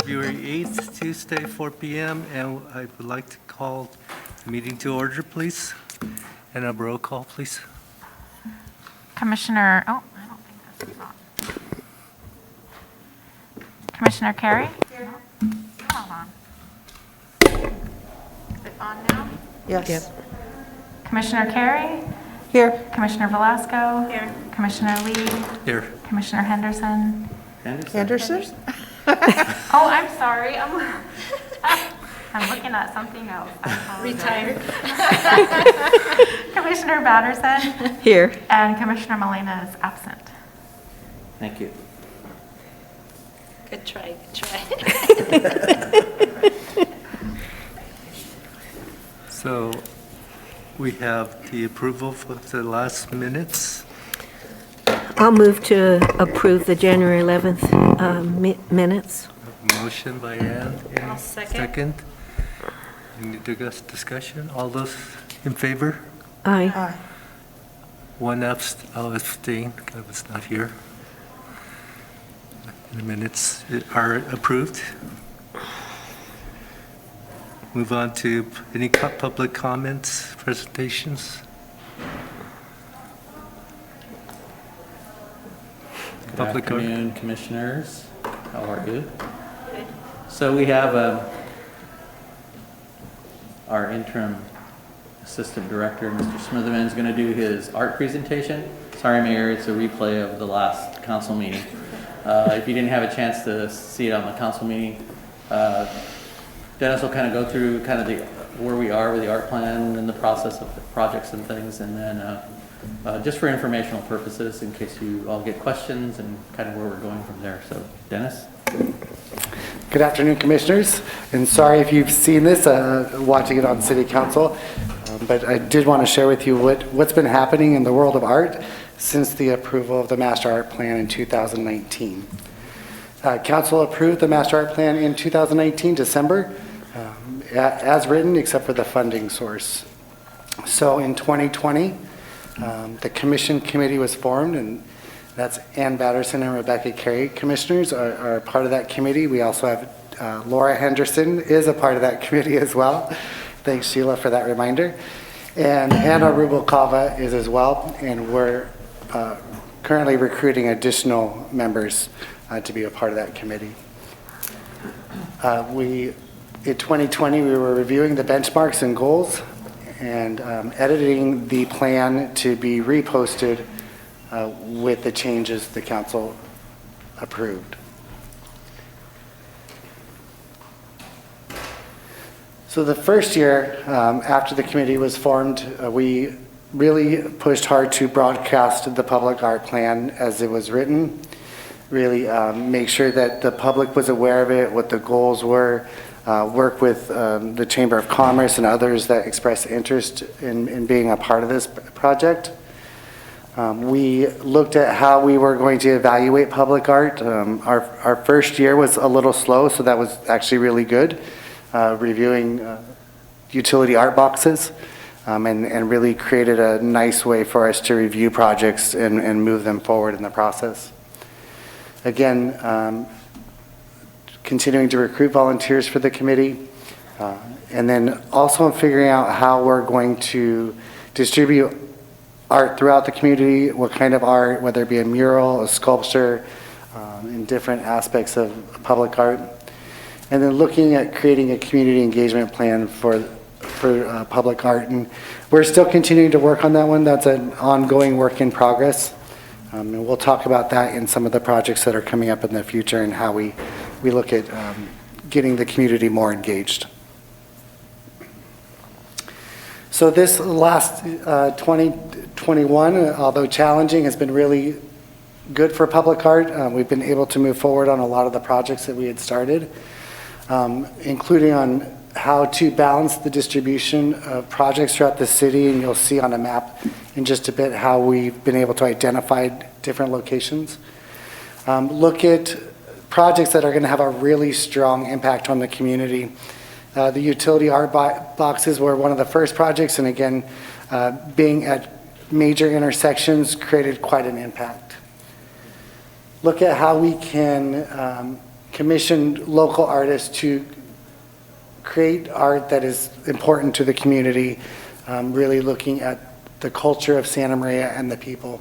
February 8th, Tuesday, 4 p.m. And I would like to call the meeting to order, please. And a roll call, please. Commissioner, I don't think this is on. Commissioner Carey? Here. Hold on. Is it on now? Yes. Yep. Commissioner Carey? Here. Commissioner Velasco? Here. Commissioner Lee? Here. Commissioner Henderson? Anderson? Oh, I'm sorry. I'm looking at something else. Retired. Commissioner Batterson? Here. And Commissioner Molina is absent. Thank you. Good try, good try. So we have the approval for the last minutes. I'll move to approve the January 11th minutes. Motion by Ann. I'll second. Any discussion? All those in favor? Aye. I'll abstain. I was not here. The minutes are approved. Move on to any public comments, presentations? Good Public comment. afternoon, commissioners. How are you? So we have our interim assistant director, Mr. Smitherman, is going to do his art presentation. Sorry, Mayor, it's a replay of the last council meeting. If you didn't have a chance to see it on the council meeting, Dennis will kind of go through kind of where we are with the art plan and the process of the projects and things, and then just for informational purposes, in case you all get questions and kind of where we're going from there. So, Dennis? Good afternoon, commissioners, and sorry if you've seen this, watching it on City Council, but I did want to share with you what's been happening in the world of art since the approval of the Master Art Plan in 2019. Council approved the Master Art Plan in 2019, December, as written, except for the funding source. So in 2020, the commission committee was formed, and that's Ann Batterson and Rebecca Carey. Commissioners are part of that committee. We also have Laura Henderson is a part of that committee as well. Thanks, Sheila, for that reminder. And Anna Rubalcava is as well, and we're currently recruiting additional members to be a part of that committee. In 2020, we were reviewing the benchmarks and goals and editing the plan to be reposted with the changes the council approved. So the first year after the committee was formed, we really pushed hard to broadcast the public art plan as it was written, really make sure that the public was aware of it, what the goals were, work with the Chamber of Commerce and others that express interest in being a part of this project. We looked at how we were going to evaluate public art. Our first year was a little slow, so that was actually really good, reviewing utility art boxes, and really created a nice way for us to review projects and move them forward in the process. Again, continuing to recruit volunteers for the committee, and then also figuring out how we're going to distribute art throughout the community, what kind of art, whether it be a mural, a sculpture, in different aspects of public art. And then looking at creating a community engagement plan for public art. And we're still continuing to work on that one. That's an ongoing work in progress. And we'll talk about that in some of the projects that are coming up in the future and how we look at getting the community more engaged. So this last 2021, although challenging, has been really good for public art. We've been able to move forward on a lot of the projects that we had started, including on how to balance the distribution of projects throughout the city, and you'll see on a map in just a bit how we've been able to identify different locations. Look at projects that are going to have a really strong impact on the community. The utility art boxes were one of the first projects, and again, being at major intersections created quite an impact. Look at how we can commissioned local artists to create art that is important to the community, really looking at the culture of Santa Maria and the people.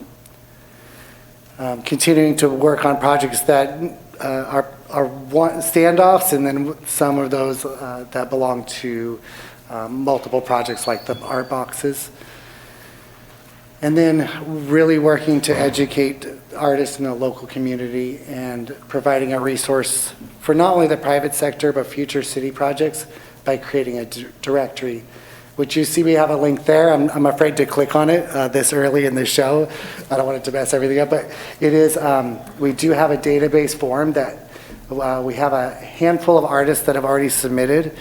Continuing to work on projects that are standoffs, and then some of those that belong to multiple projects like the art boxes. And then really working to educate artists in the local community and providing a resource for not only the private sector but future city projects by creating a directory, which you see we have a link there. I'm afraid to click on it this early in the show. I don't want it to mess everything up, but it is, we do have a database form that we have a handful of artists that have already submitted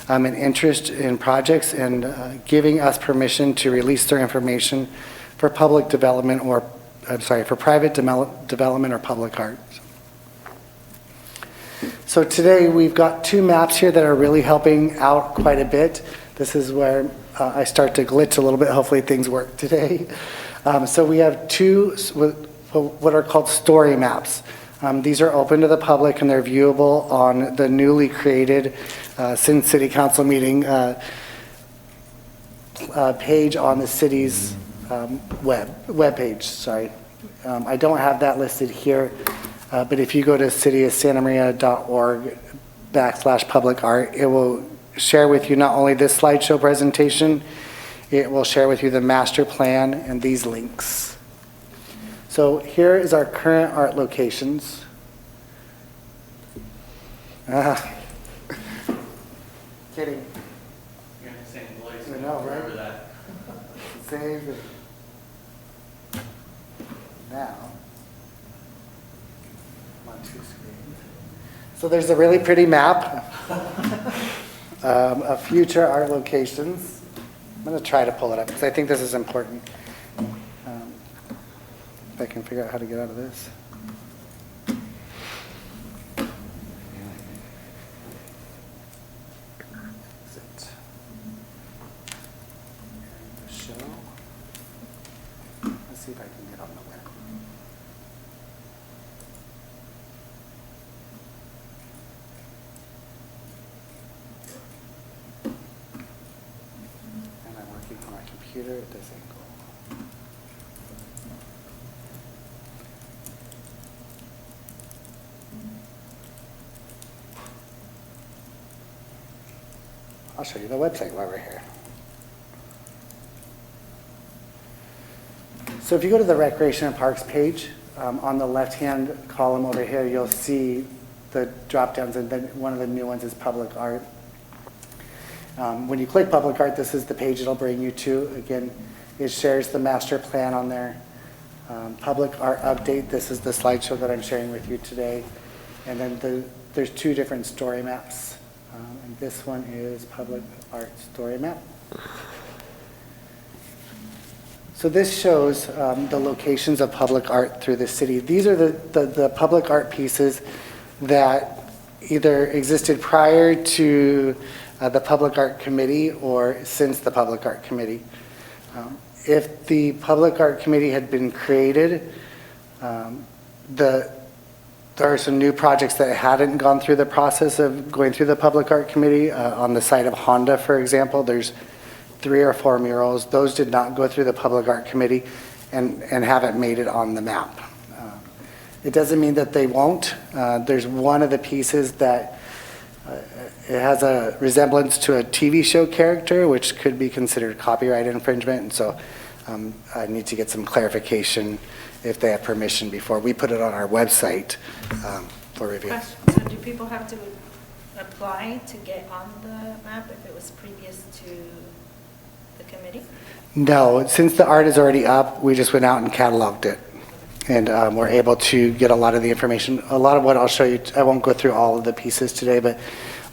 an interest in projects and giving us permission to release their information for public development or, I'm sorry, for private development or public art. So today we've got two maps here that are really helping out quite a bit. This is where I start to glitch a little bit. Hopefully things work today. So we have two what are called story maps. These are open to the public and they're viewable on the newly created since City Council meeting page on the city's web page. Sorry, I don't have that listed here, but if you go to cityofsantamaria.org/public art, it will share with you not only this slideshow presentation, it will share with you the master plan and these links. So here is our current art locations. Kidding. You're in the same place. I know, right? Remember that. Save it. Now, I'm on two screens. So there's a really pretty map of future art locations. I'm going to try to pull it up because I think this is important. If I can figure out how to get out of this. Exit. Show. Let's see if I can get on the web. And I'm working on my computer at this angle. I'll show you the website while we're here. So if you go to the Recreation and Parks page, on the left-hand column over here, you'll see the drop-downs, and then one of the new ones is public art. When you click public art, this is the page it'll bring you to. Again, it shares the master plan on there. Public art update, this is the slideshow that I'm sharing with you today. And then there's two different story maps. And this one is public art story map. So this shows the locations of public art through the city. These are the public art pieces that either existed prior to the Public Art Committee or since the Public Art Committee. If the Public Art Committee had been created, there are some new projects that hadn't gone through the process of going through the Public Art Committee. On the site of Honda, for example, there's 3 or 4 murals. Those did not go through the Public Art Committee and haven't made it on the map. It doesn't mean that they won't. There's one of the pieces that it has a resemblance to a TV show character, which could be considered copyright infringement. And so I need to get some clarification if they have permission before we put it on our website for review. Question, so do people have to apply to get on the map if it was previous to the committee? No, since the art is already up, we just went out and cataloged it. And we're able to get a lot of the information. A lot of what I'll show you, I won't go through all of the pieces today, but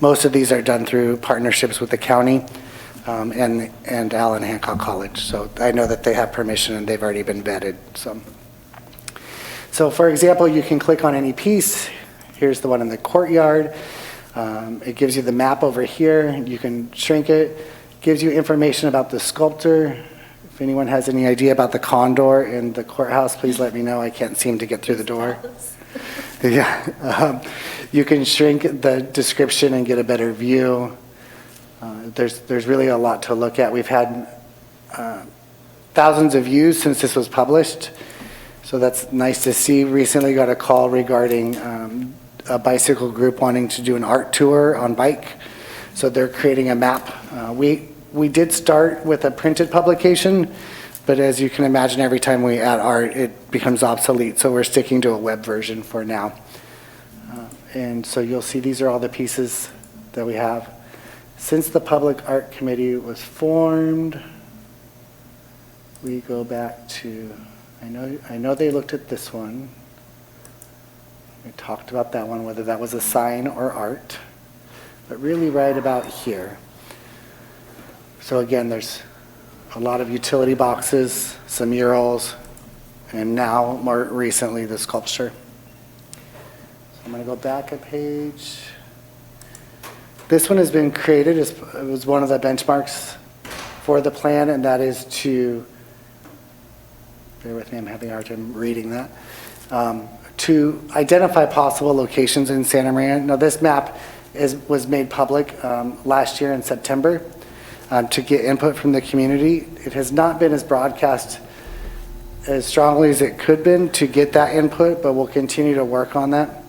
most of these are done through partnerships with the county and Allen Hancock College. So I know that they have permission and they've already been vetted. So for example, you can click on any piece. Here's the one in the courtyard. It gives you the map over here. You can shrink it. Gives you information about the sculptor. If anyone has any idea about the condor in the courthouse, please let me know. I can't seem to get through the door. Yeah, you can shrink the description and get a better view. There's really a lot to look at. We've had thousands of views since this was published, so that's nice to see. Recently got a call regarding a bicycle group wanting to do an art tour on bike, so they're creating a map. We did start with a printed publication, but as you can imagine, every time we add art, it becomes obsolete, so we're sticking to a web version for now. And so you'll see these are all the pieces that we have. Since the Public Art Committee was formed, we go back to, I know they looked at this one. We talked about that one, whether that was a sign or art, but really right about here. So again, there's a lot of utility boxes, some murals, and now more recently the sculpture. So I'm going to go back a page. This one has been created, it was one of the benchmarks for the plan, and that is to, bear with me, I'm having a hard time reading that, to identify possible locations in Santa Maria. Now this map was made public last year in September to get input from the community. It has not been as broadcast as strongly as it could have been to get that input, but we'll continue to work on that.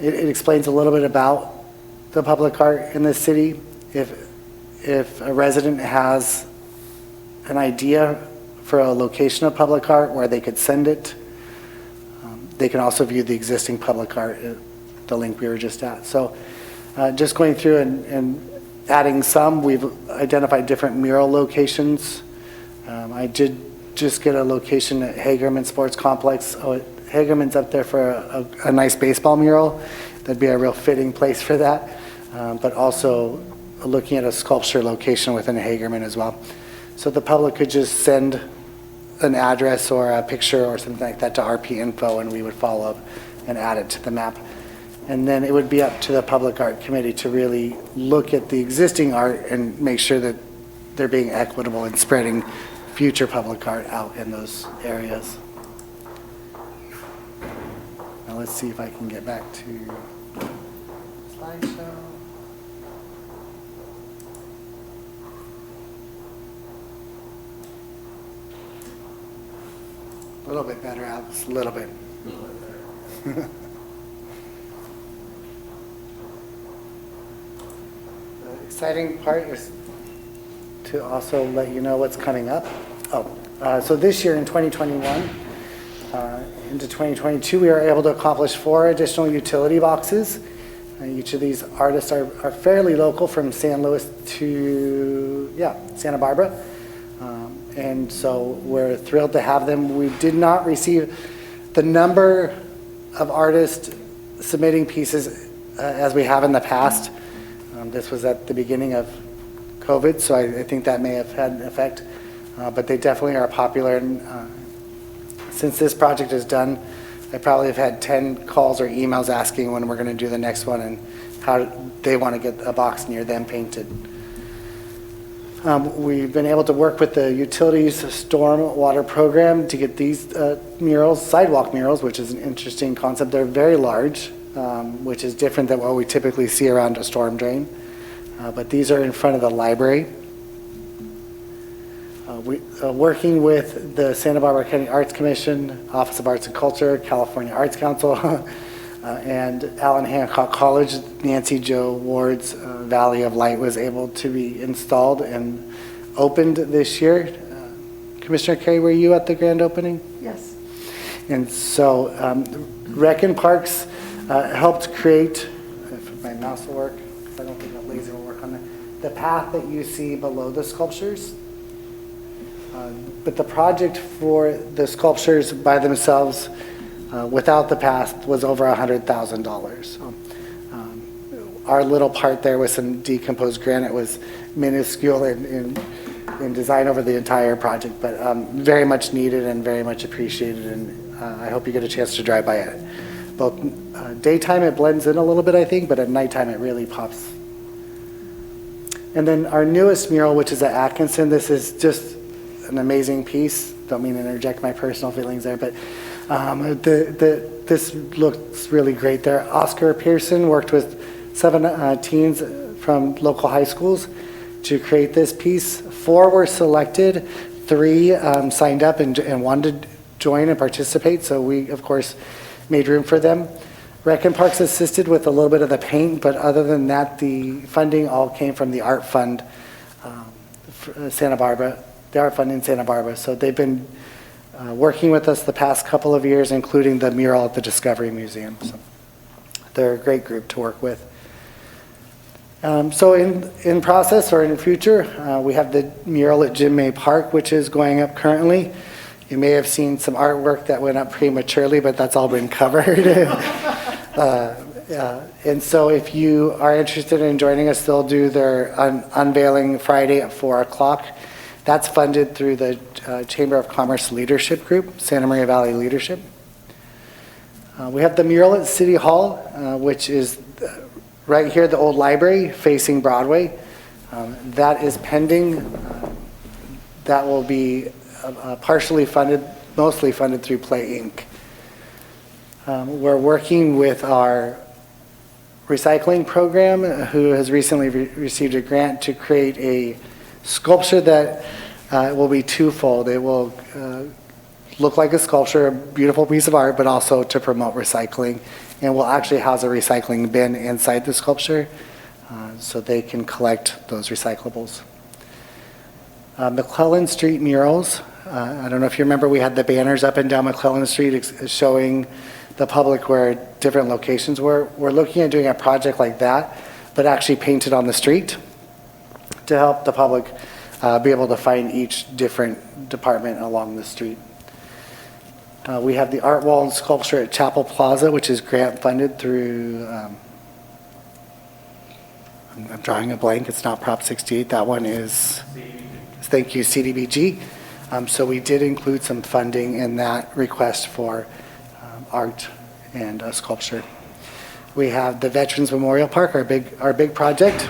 It explains a little bit about the public art in the city. If a resident has an idea for a location of public art where they could send it, they can also view the existing public art, the link we were just at. So just going through and adding some, we've identified different mural locations. I did just get a location at Hagerman Sports Complex. Hagerman's up there for a nice baseball mural. That'd be a real fitting place for that. But also looking at a sculpture location within Hagerman as well. So the public could just send an address or a picture or something like that to RP Info, and we would follow up and add it to the map. And then it would be up to the Public Art Committee to really look at the existing art and make sure that they're being equitable in spreading future public art out in those areas. Now let's see if I can get back to slideshow. A little bit better, Alex, a little bit. The exciting part is to also let you know what's coming up. So this year in 2021, into 2022, we were able to accomplish 4 additional utility boxes. Each of these artists are fairly local, from San Luis to, Santa Barbara. And so we're thrilled to have them. We did not receive the number of artists submitting pieces as we have in the past. This was at the beginning of COVID, so I think that may have had an effect. But they definitely are popular. And since this project is done, I probably have had 10 calls or emails asking when we're going to do the next one and how they want to get a box near them painted. We've been able to work with the Utilities Storm Water Program to get these murals, sidewalk murals, which is an interesting concept. They're very large, which is different than what we typically see around a storm drain. But these are in front of the library. Working with the Santa Barbara County Arts Commission, Office of Arts and Culture, California Arts Council, and Allen Hancock College, Nancy Jo Ward's Valley of Light was able to be installed and opened this year. Commissioner Carey, were you at the grand opening? Yes. And so Rec and Parks helped create, if my mouse will work, I don't think that laser will work on that, the path that you see below the sculptures. But the project for the sculptures by themselves, without the path, was over $100,000. So, our little part there with some decomposed granite was minuscule in design over the entire project, but very much needed and very much appreciated, and I hope you get a chance to drive by it. Both daytime it blends in a little bit, I think, but at nighttime it really pops. And then our newest mural, which is at Atkinson, this is just an amazing piece. Don't mean to interject my personal feelings there, but This looks really great there. Oscar Pearson worked with 7 teens from local high schools to create this piece. 4 were selected, 3 signed up and wanted to join and participate, so we, of course, made room for them. Rec and Parks assisted with a little bit of the paint, but other than that, the funding all came from the Art Fund, Santa Barbara, the Art Fund in Santa Barbara. So they've been working with us the past couple of years, including the mural at the Discovery Museum. So they're a great group to work with. So in process or in the future, we have the mural at Jim May Park, which is going up currently. You may have seen some artwork that went up prematurely, but that's all been covered. And so if you are interested in joining us, they'll do their unveiling Friday at 4 o'clock. That's funded through the Chamber of Commerce Leadership Group, Santa Maria Valley Leadership. We have the mural at City Hall, which is right here, the old library facing Broadway. That is pending. That will be partially funded, mostly funded through Play Inc. We're working with our recycling program, who has recently received a grant to create a sculpture that will be twofold. It will look like a sculpture, a beautiful piece of art, but also to promote recycling. And will actually house a recycling bin inside the sculpture so they can collect those recyclables. Mcclelland Street murals. I don't know if you remember, we had the banners up and down Mcclelland Street showing the public where different locations were. We're looking at doing a project like that, but actually painted on the street to help the public be able to find each different department along the street. We have the art wall and sculpture at Chapel Plaza, which is grant funded through, I'm drawing a blank, it's not Prop 68, that one is, thank you, CDBG. So we did include some funding in that request for art and sculpture. We have the Veterans Memorial Park, our big project.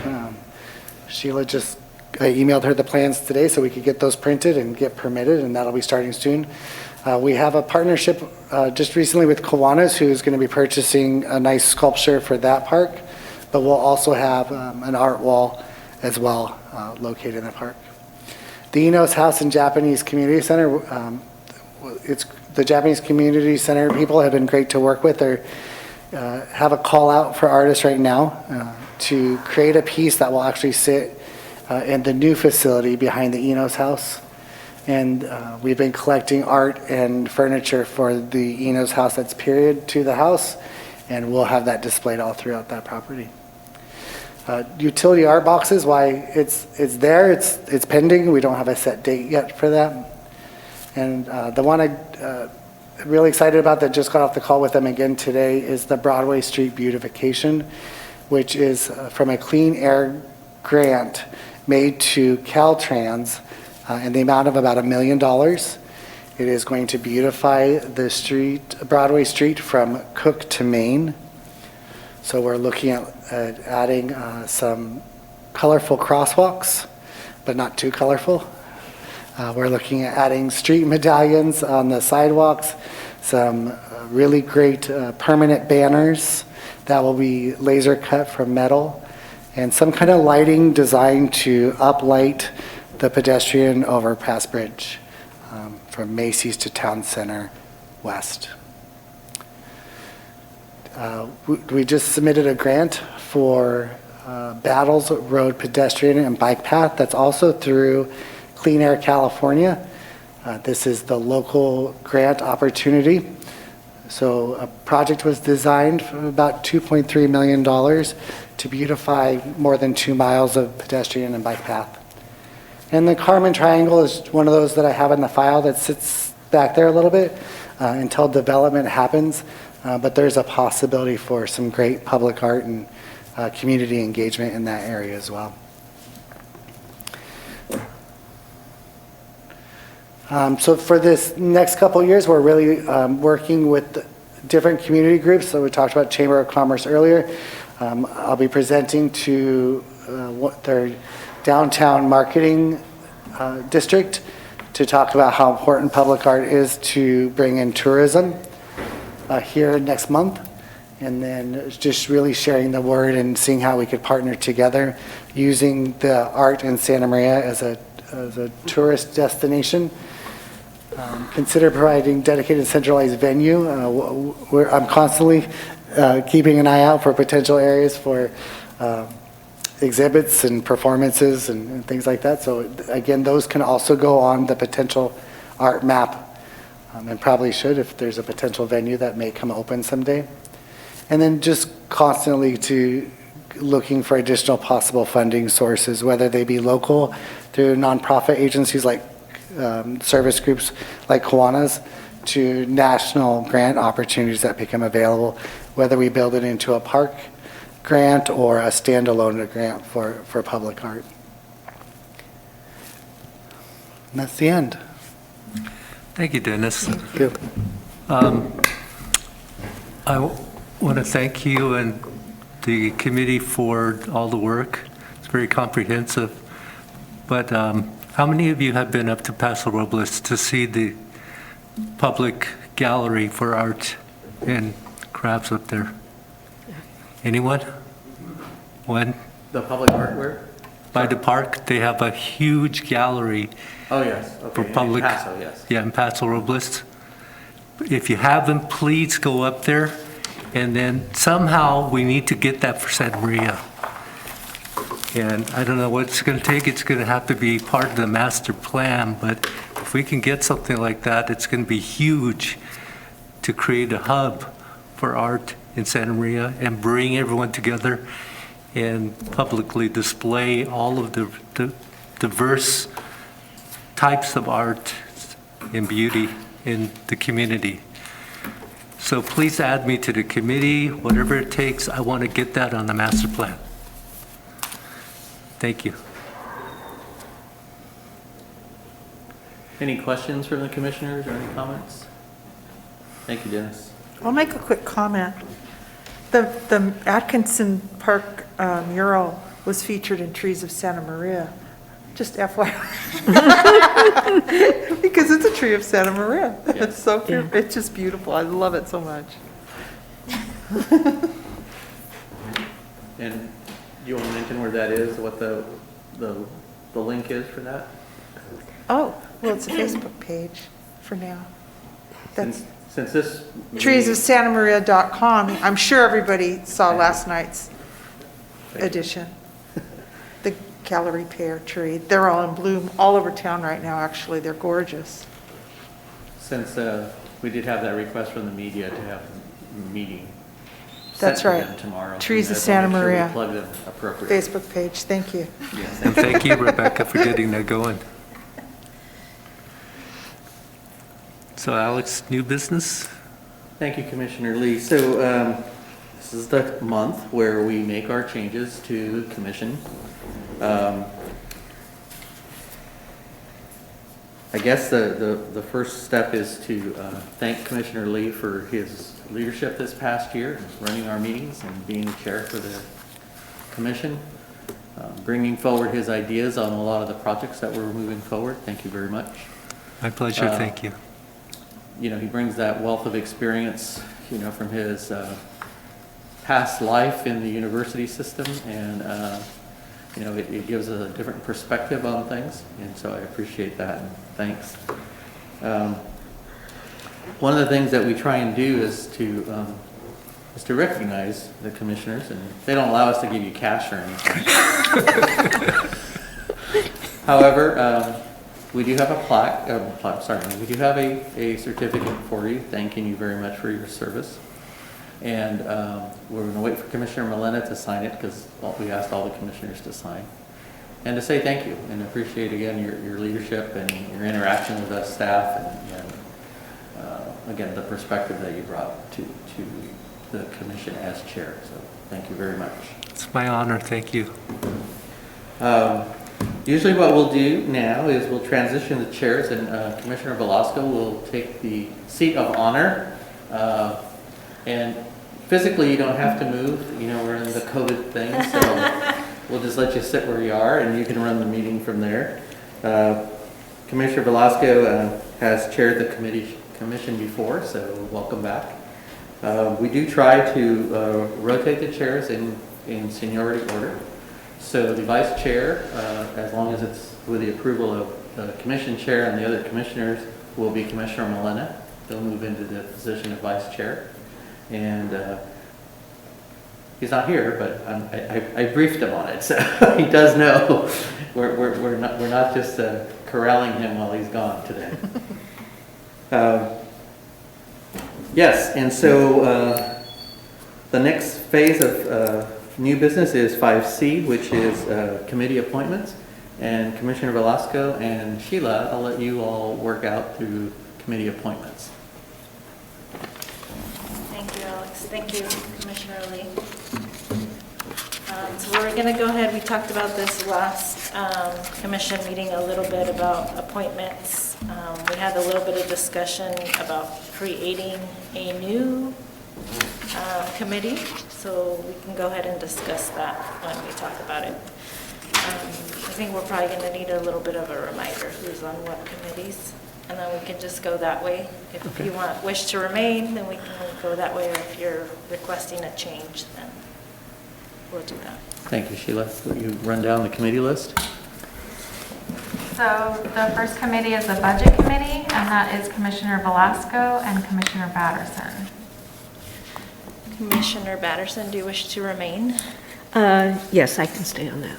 Sheila just, I emailed her the plans today so we could get those printed and get permitted, and that'll be starting soon. We have a partnership just recently with Kiwanis, who's going to be purchasing a nice sculpture for that park, but we'll also have an art wall as well located in the park. The Enos House and Japanese Community Center, it's the Japanese Community Center people have been great to work with. They have a call out for artists right now to create a piece that will actually sit in the new facility behind the Enos House. And we've been collecting art and furniture for the Enos House that's period to the house, and we'll have that displayed all throughout that property. Utility art boxes, why it's there, it's pending. We don't have a set date yet for that. And the one I'm really excited about that just got off the call with them again today is the Broadway Street Beautification, which is from a clean air grant made to Caltrans in the amount of about $1 million. It is going to beautify the street, Broadway Street from Cook to Main. So we're looking at adding some colorful crosswalks, but not too colorful. We're looking at adding street medallions on the sidewalks, some really great permanent banners that will be laser cut from metal, and some kind of lighting designed to uplight the pedestrian overpass bridge from Macy's to Town Center West. We just submitted a grant for Battles Road Pedestrian and Bike Path. That's also through Clean Air California. This is the local grant opportunity. So a project was designed for about $2.3 million to beautify more than 2 miles of pedestrian and bike path. And the Carmen Triangle is one of those that I have in the file that sits back there a little bit until development happens. But there's a possibility for some great public art and community engagement in that area as well. So for this next couple of years, we're really working with different community groups. So we talked about Chamber of Commerce earlier. I'll be presenting to what their downtown marketing district to talk about how important public art is to bring in tourism. here next month. And then just really sharing the word and seeing how we could partner together, using the art in Santa Maria as a tourist destination. Consider providing dedicated centralized venue. I'm constantly keeping an eye out for potential areas for exhibits and performances and things like that. So again, those can also go on the potential art map, and probably should if there's a potential venue that may come open someday. And then just constantly looking for additional possible funding sources, whether they be local through nonprofit agencies like service groups like Kiwanis, to national grant opportunities that become available, whether we build it into a park grant or a standalone grant for public art. And that's the end. Thank you, Dennis. Thank you. I want to thank you and the committee for all the work. It's very comprehensive. But how many of you have been up to Paso Robles to see the public gallery for art and crafts up there? Anyone? One? The public art where? By the park, they have a huge gallery Oh, yes. Okay. for in public. Paso, yes. Yeah, in Paso Robles. If you haven't, please go up there. And then somehow we need to get that for Santa Maria. And I don't know what it's going to take. It's going to have to be part of the master plan. But if we can get something like that, it's going to be huge to create a hub for art in Santa Maria and bring everyone together and publicly display all of the diverse types of art and beauty in the community. So please add me to the committee, whatever it takes. I want to get that on the master plan. Thank you. Any questions from the commissioners or any comments? Thank you, Dennis. I'll make a quick comment. The Atkinson Park mural was featured in Trees of Santa Maria, just FYI. Because it's a tree of Santa Maria. Yeah. It's so beautiful. It's just beautiful. I love it so much. And you want to mention where that is, what the link is for that? Oh, well, it's a Facebook page for now. That's Since this. treesofsantamaria.com. I'm sure everybody saw last night's edition. The gallery pear tree. They're all in bloom all over town right now, actually. They're gorgeous. Since we did have that request from the media to have a meeting. That's sent to right. them tomorrow. Trees of I just Santa wanna make sure we Maria. Plug them appropriately. Facebook page. Thank you. Yes, And thank you, Rebecca, for getting that going. So Alex, new business? Thank you, Commissioner Lee. So this is the month where we make our changes to the commission. I guess the first step is to thank Commissioner Lee for his leadership this past year, running our meetings and being the chair for the commission, bringing forward his ideas on a lot of the projects that we're moving forward. Thank you very much. My pleasure, thank you. You know, he brings that wealth of experience, you know, from his past life in the university system, and you know, it gives a different perspective on things, and so I appreciate that, and thanks. One of the things that we try and do is to recognize the commissioners, and they don't allow us to give you cash or anything. However, we do have a plaque, we do have a certificate for you, thanking you very much for your service. And we're going to wait for Commissioner Mcclelland to sign it, because we asked all the commissioners to sign. And to say thank you and appreciate again your leadership and your interaction with us staff, and again, the perspective that you brought to the commission as chair. So thank you very much. It's my honor, thank you. Usually what we'll do now is we'll transition the chairs, and Commissioner Velasco will take the seat of honor. And physically you don't have to move, you know, we're in the COVID thing, so we'll just let you sit where you are and you can run the meeting from there. Commissioner Velasco has chaired the commission before, so welcome back. We do try to rotate the chairs in seniority order. So the vice chair, as long as it's with the approval of the commission chair and the other commissioners, will be Commissioner Mcclelland. They'll move into the position of vice chair. And he's not here, but I briefed him on it, so he does know. We're not just corralling him while he's gone today. Yes, and so the next phase of new business is 5C, which is committee appointments. And Commissioner Velasco and Sheila, I'll let you all work out through committee appointments. Thank you, Alex. Thank you, Commissioner Lee. So we're going to go ahead, we talked about this last commission meeting a little bit about appointments. We had a little bit of discussion about creating a new committee, so we can go ahead and discuss that when we talk about it. I think we're probably going to need a little bit of a reminder who's on what committees, and then we can just go that way. If you wish to remain, then we can go that way, or if you're requesting a change, then we'll do that. Thank you, Sheila. Will you run down the committee list? So the first committee is the Budget Committee, and that is Commissioner Velasco and Commissioner Batterson. Commissioner Batterson, do you wish to remain? Yes, I can stay on that.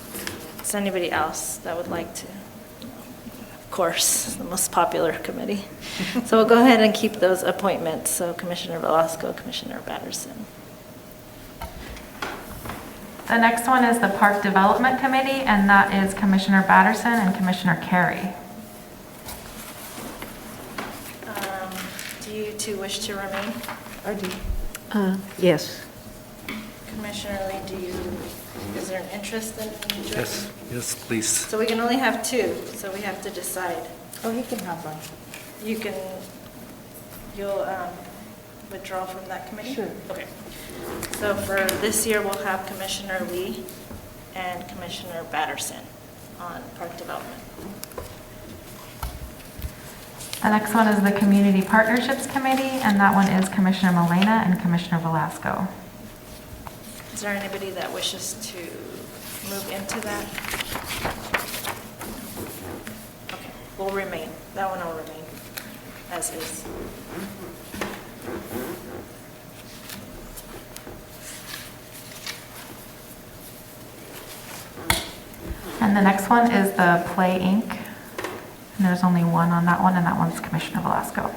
Is anybody else that would like to? Of course, the most popular committee. So we'll go ahead and keep those appointments. So Commissioner Velasco, Commissioner Batterson. The next one is the Park Development Committee, and that is Commissioner Batterson and Commissioner Carey. Do you two wish to remain? I do. Yes. Commissioner Lee, is there an interest in joining? Yes, please. So we can only have two, so we have to decide. Oh, he can have one. You'll withdraw from that committee? Sure. Okay. So for this year, we'll have Commissioner Lee and Commissioner Batterson on Park Development. The next one is the Community Partnerships Committee, and that one is Commissioner Molina and Commissioner Velasco. Is there anybody that wishes to move into that? Okay, we'll remain. That one will remain as is. And the next one is the Play Inc. And there's only one on that one, and that one's Commissioner Velasco.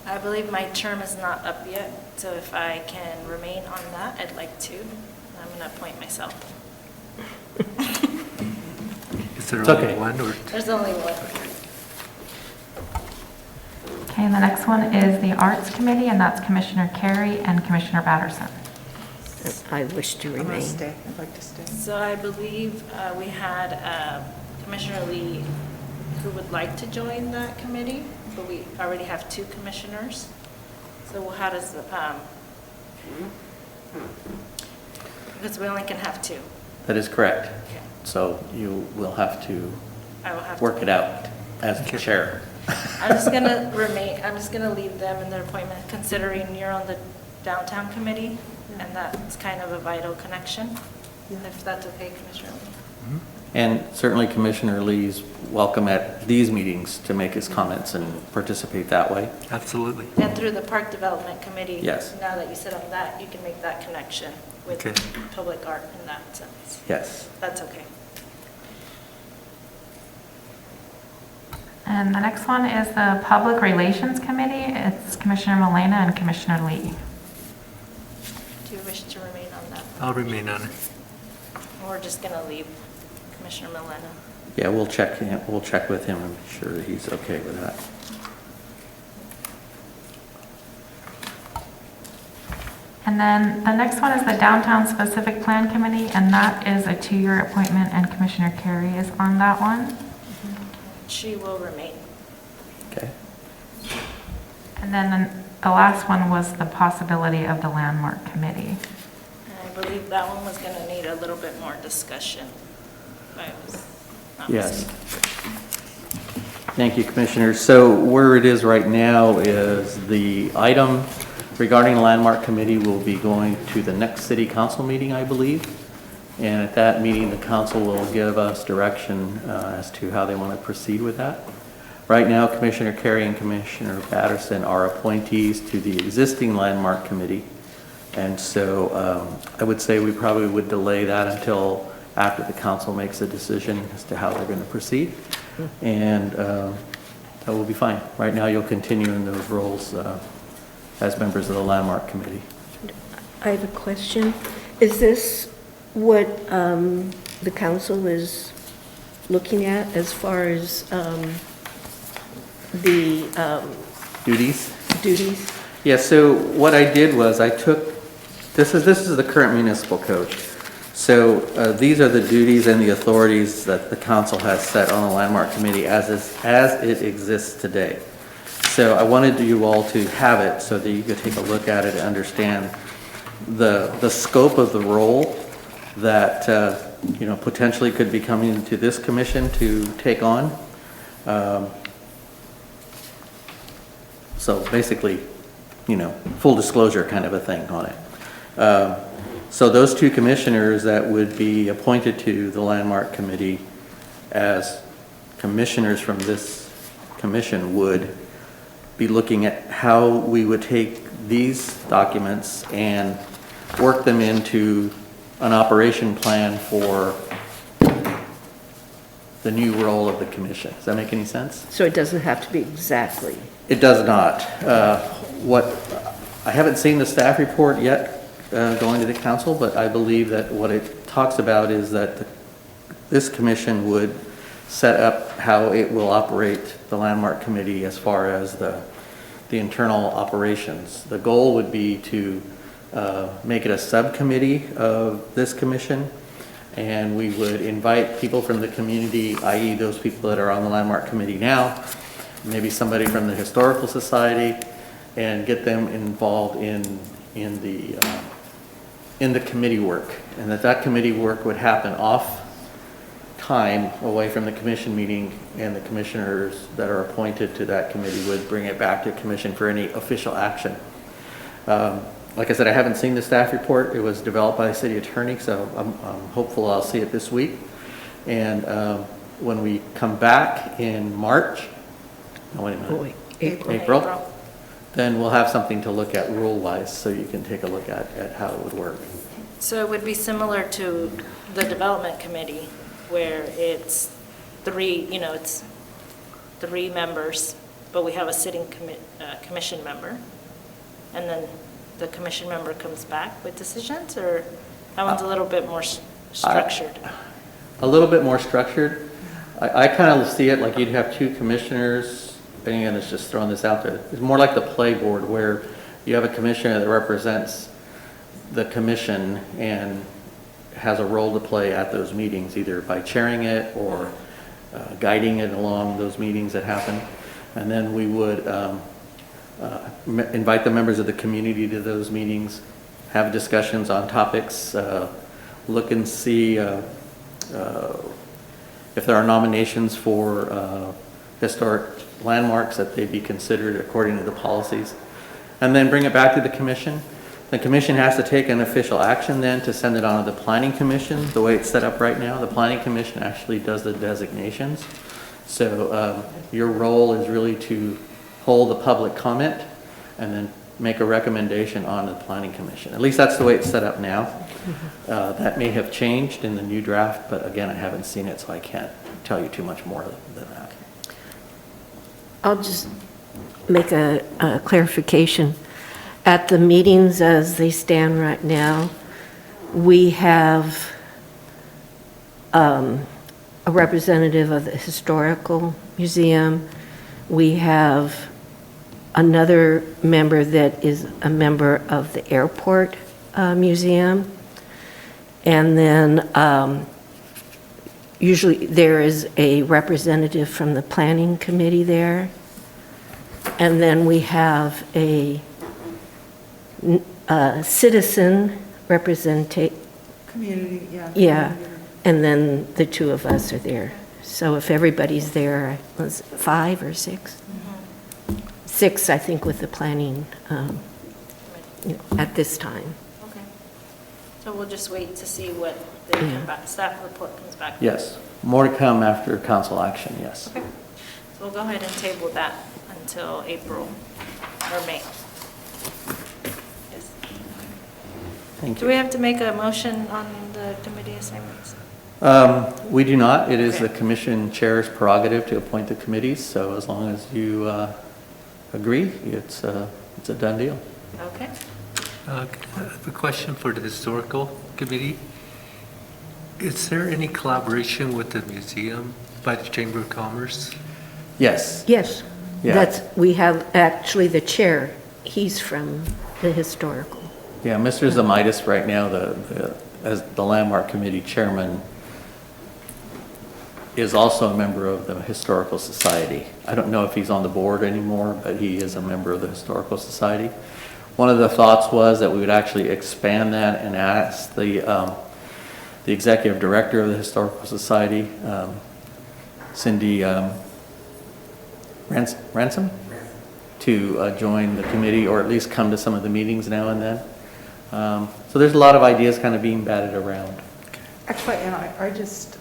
I believe my term is not up yet, so if I can remain on that, I'd like to. I'm going to appoint myself. Is there It's only okay. one or? There's only one. Okay, and the next one is the Arts Committee, and that's Commissioner Carey and Commissioner Batterson. I wish to I'm going to remain. stay. I'd like to stay. So I believe we had Commissioner Lee who would like to join that committee, but we already have two commissioners. So how does, because we only can have two. That is correct. Okay. So you will have to I will have to. work it out as the chair. I'm just going to remain, I'm just going to leave them in their appointment, considering you're on the downtown committee, and that's kind of a vital connection, if that's okay, Commissioner Lee. And certainly Commissioner Lee's welcome at these meetings to make his comments and participate that way. Absolutely. And through the Park Development Committee. Yes. Now that you sit on that, you can make that connection with Okay. public art in that sense. Yes. That's okay. And the next one is the Public Relations Committee. It's Commissioner Molina and Commissioner Lee. Do you wish to remain on that? I'll remain on it. Or we're just going to leave Commissioner Milena? Yeah, we'll check with him and make sure that he's okay with that. And then the next one is the Downtown Specific Plan Committee, and that is a 2-year appointment, and Commissioner Carey is on that one. She will remain. Okay. And then the last one was the possibility of the Landmark Committee. And I believe that one was going to need a little bit more discussion. If I was not Yes. mistaken. Thank you, Commissioner. So where it is right now is the item Regarding the landmark committee, we'll be going to the next city council meeting, I believe. And at that meeting, the council will give us direction as to how they want to proceed with that. Right now, Commissioner Carey and Commissioner Patterson are appointees to the existing landmark committee. And so I would say we probably would delay that until after the council makes a decision as to how they're going to proceed. And that will be fine. Right now, you'll continue in those roles as members of the landmark committee. I have a question. Is this what the council is looking at as far as the Duties? duties? Yeah, so what I did was I took, this is the current municipal code. So these are the duties and the authorities that the council has set on the landmark committee as it exists today. So I wanted you all to have it so that you could take a look at it and understand the scope of the role that potentially could be coming to this commission to take on. So basically, full disclosure kind of a thing on it. So those two commissioners that would be appointed to the landmark committee as commissioners from this commission would be looking at how we would take these documents and work them into an operation plan for the new role of the commission. Does that make any sense? So it doesn't have to be exactly. It does not. I haven't seen the staff report yet going to the council, but I believe that what it talks about is that this commission would set up how it will operate the landmark committee as far as the internal operations. The goal would be to make it a subcommittee of this commission, and we would invite people from the community, i.e. those people that are on the landmark committee now, maybe somebody from the historical society, and get them involved in the committee work, and that committee work would happen off time away from the commission meeting, and the commissioners that are appointed to that committee would bring it back to commission for any official action. Like I said, I haven't seen the staff report. It was developed by the city attorney, so I'm hopeful I'll see it this week. And when we come back in March, no, wait a minute. Oh, wait, April. April, then we'll have something to look at rule-wise, so you can take a look at how it would work. So it would be similar to the development committee, where it's three members, but we have a sitting commission member, and then the commission member comes back with decisions, or that one's a little bit more structured? A little bit more structured. I kind of see it like you'd have two commissioners, and again, it's just throwing this out there. It's more like the play board, where you have a commissioner that represents the commission and has a role to play at those meetings, either by chairing it or guiding it along those meetings that happen. And then we would invite the members of the community to those meetings, have discussions on topics, look and see if there are nominations for historic landmarks that they be considered according to the policies, and then bring it back to the commission. The commission has to take an official action then to send it on to the planning commission. The way it's set up right now, the planning commission actually does the designations. So your role is really to hold the public comment and then make a recommendation on the planning commission. At least that's the way it's set up now. That may have changed in the new draft, but again, I haven't seen it, so I can't tell you too much more than that. I'll just make a clarification. At the meetings as they stand right now, we have a representative of the Historical Museum. We have another member that is a member of the Airport Museum. And then usually there is a representative from the Planning Committee there. And then we have a citizen representation. Community, yeah. Yeah, and then the two of us are there. So if everybody's there, was it 5 or 6? 6, I think, with the planning at this time. Okay. So we'll just wait to see what the staff report comes back with. Yes, more to come after council action, yes. Okay. So we'll go ahead and table that until April or May. Yes. Thank Do you. we have to make a motion on the committee assignments? We do not. It is the Okay. commission chair's prerogative to appoint the committees, so as long as you agree, it's a done deal. Okay. I have a question for the historical committee. Is there any collaboration with the museum by the Chamber of Commerce? Yes. Yes, Yeah. we have actually the chair, he's from the historical. Yeah, Mr. Zamitis right now, as the landmark committee chairman, is also a member of the Historical Society. I don't know if he's on the board anymore, but he is a member of the Historical Society. One of the thoughts was that we would actually expand that and ask the executive director of the Historical Society, Cindy Ransom, to join the committee, or at least come to some of the meetings now and then. So there's a lot of ideas kind of being batted around. Actually, and I just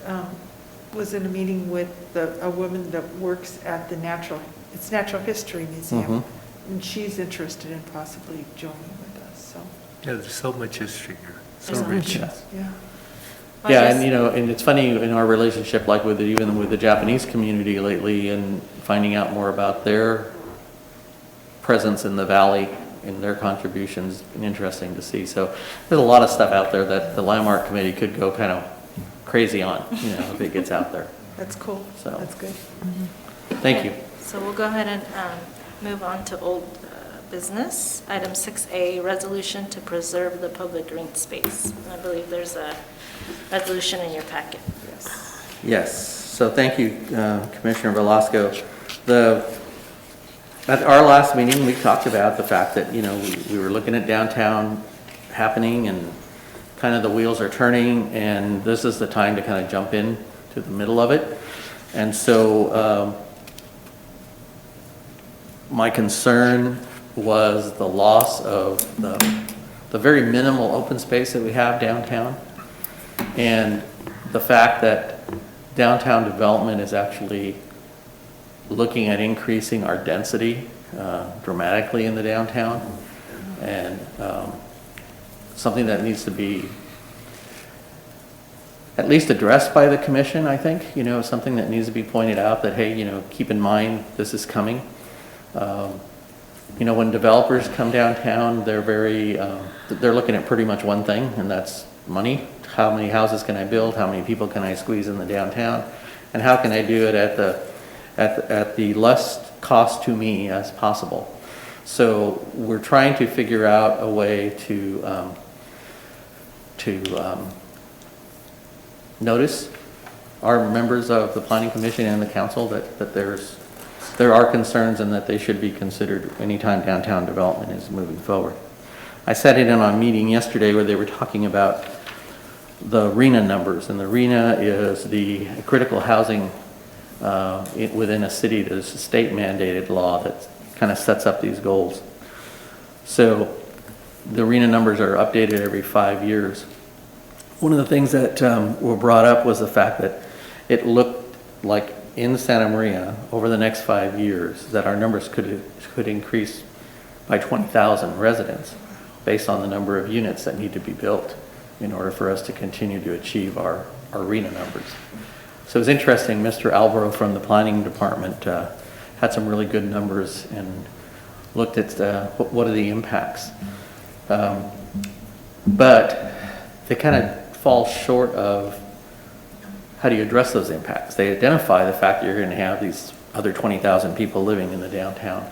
was in a meeting with a woman that works at the Natural History Museum, Mhm. and she's interested in possibly joining with us, so, Yeah, there's so much history here, so There's so rich. Yeah. yeah. Well, Yeah, yes. and and it's funny in our relationship, like even with the Japanese community lately, and finding out more about their presence in the valley and their contributions, been interesting to see. So there's a lot of stuff out there that the landmark committee could go kind of crazy on, if it gets out there. That's cool, So. that's good. Thank you. So we'll go ahead and move on to old business. Item 6A, resolution to preserve the public green space. And I believe there's a resolution in your packet. Yes, so thank you, Commissioner Velasco. At our last meeting, we talked about the fact that, we were looking at downtown happening and kind of the wheels are turning, and this is the time to kind of jump in to the middle of it. And so my concern was the loss of the very minimal open space that we have downtown, and the fact that downtown development is actually looking at increasing our density dramatically in the downtown, and something that needs to be at least addressed by the commission, I think, something that needs to be pointed out that, hey, keep in mind this is coming. When developers come downtown, they're they're looking at pretty much one thing, and that's money. How many houses can I build? How many people can I squeeze in the downtown? And how can I do it at the less cost to me as possible? So we're trying to figure out a way to notice our members of the Planning Commission and the council that there are concerns and that they should be considered anytime downtown development is moving forward. I sat in on a meeting yesterday where they were talking about the RENA numbers, and the RENA is the critical housing within a city. There's a state mandated law that kind of sets up these goals. So the RENA numbers are updated every 5 years. One of the things that were brought up was the fact that it looked like in Santa Maria over the next 5 years that our numbers could increase by 20,000 residents based on the number of units that need to be built in order for us to continue to achieve our RENA numbers. So it's interesting, Mr. Alvaro from the planning department had some really good numbers and looked at what are the impacts. But they kind of fall short of how do you address those impacts. They identify the fact that you're going to have these other 20,000 people living in the downtown.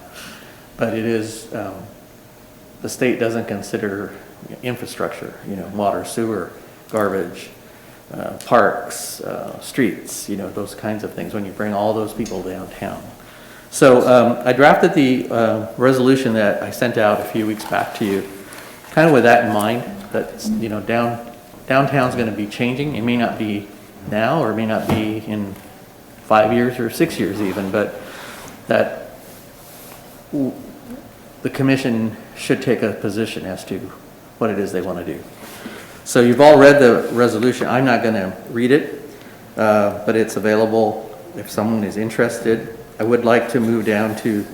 But it is, the state doesn't consider infrastructure, water, sewer, garbage, parks, streets, those kinds of things when you bring all those people downtown. So I drafted the resolution that I sent out a few weeks back to you, kind of with that in mind, that, downtown's going to be changing. It may not be now, or it may not be in 5 years or 6 years even, but that the commission should take a position as to what it is they want to do. So you've all read the resolution. I'm not going to read it, but it's available if someone is interested. I would like to move down to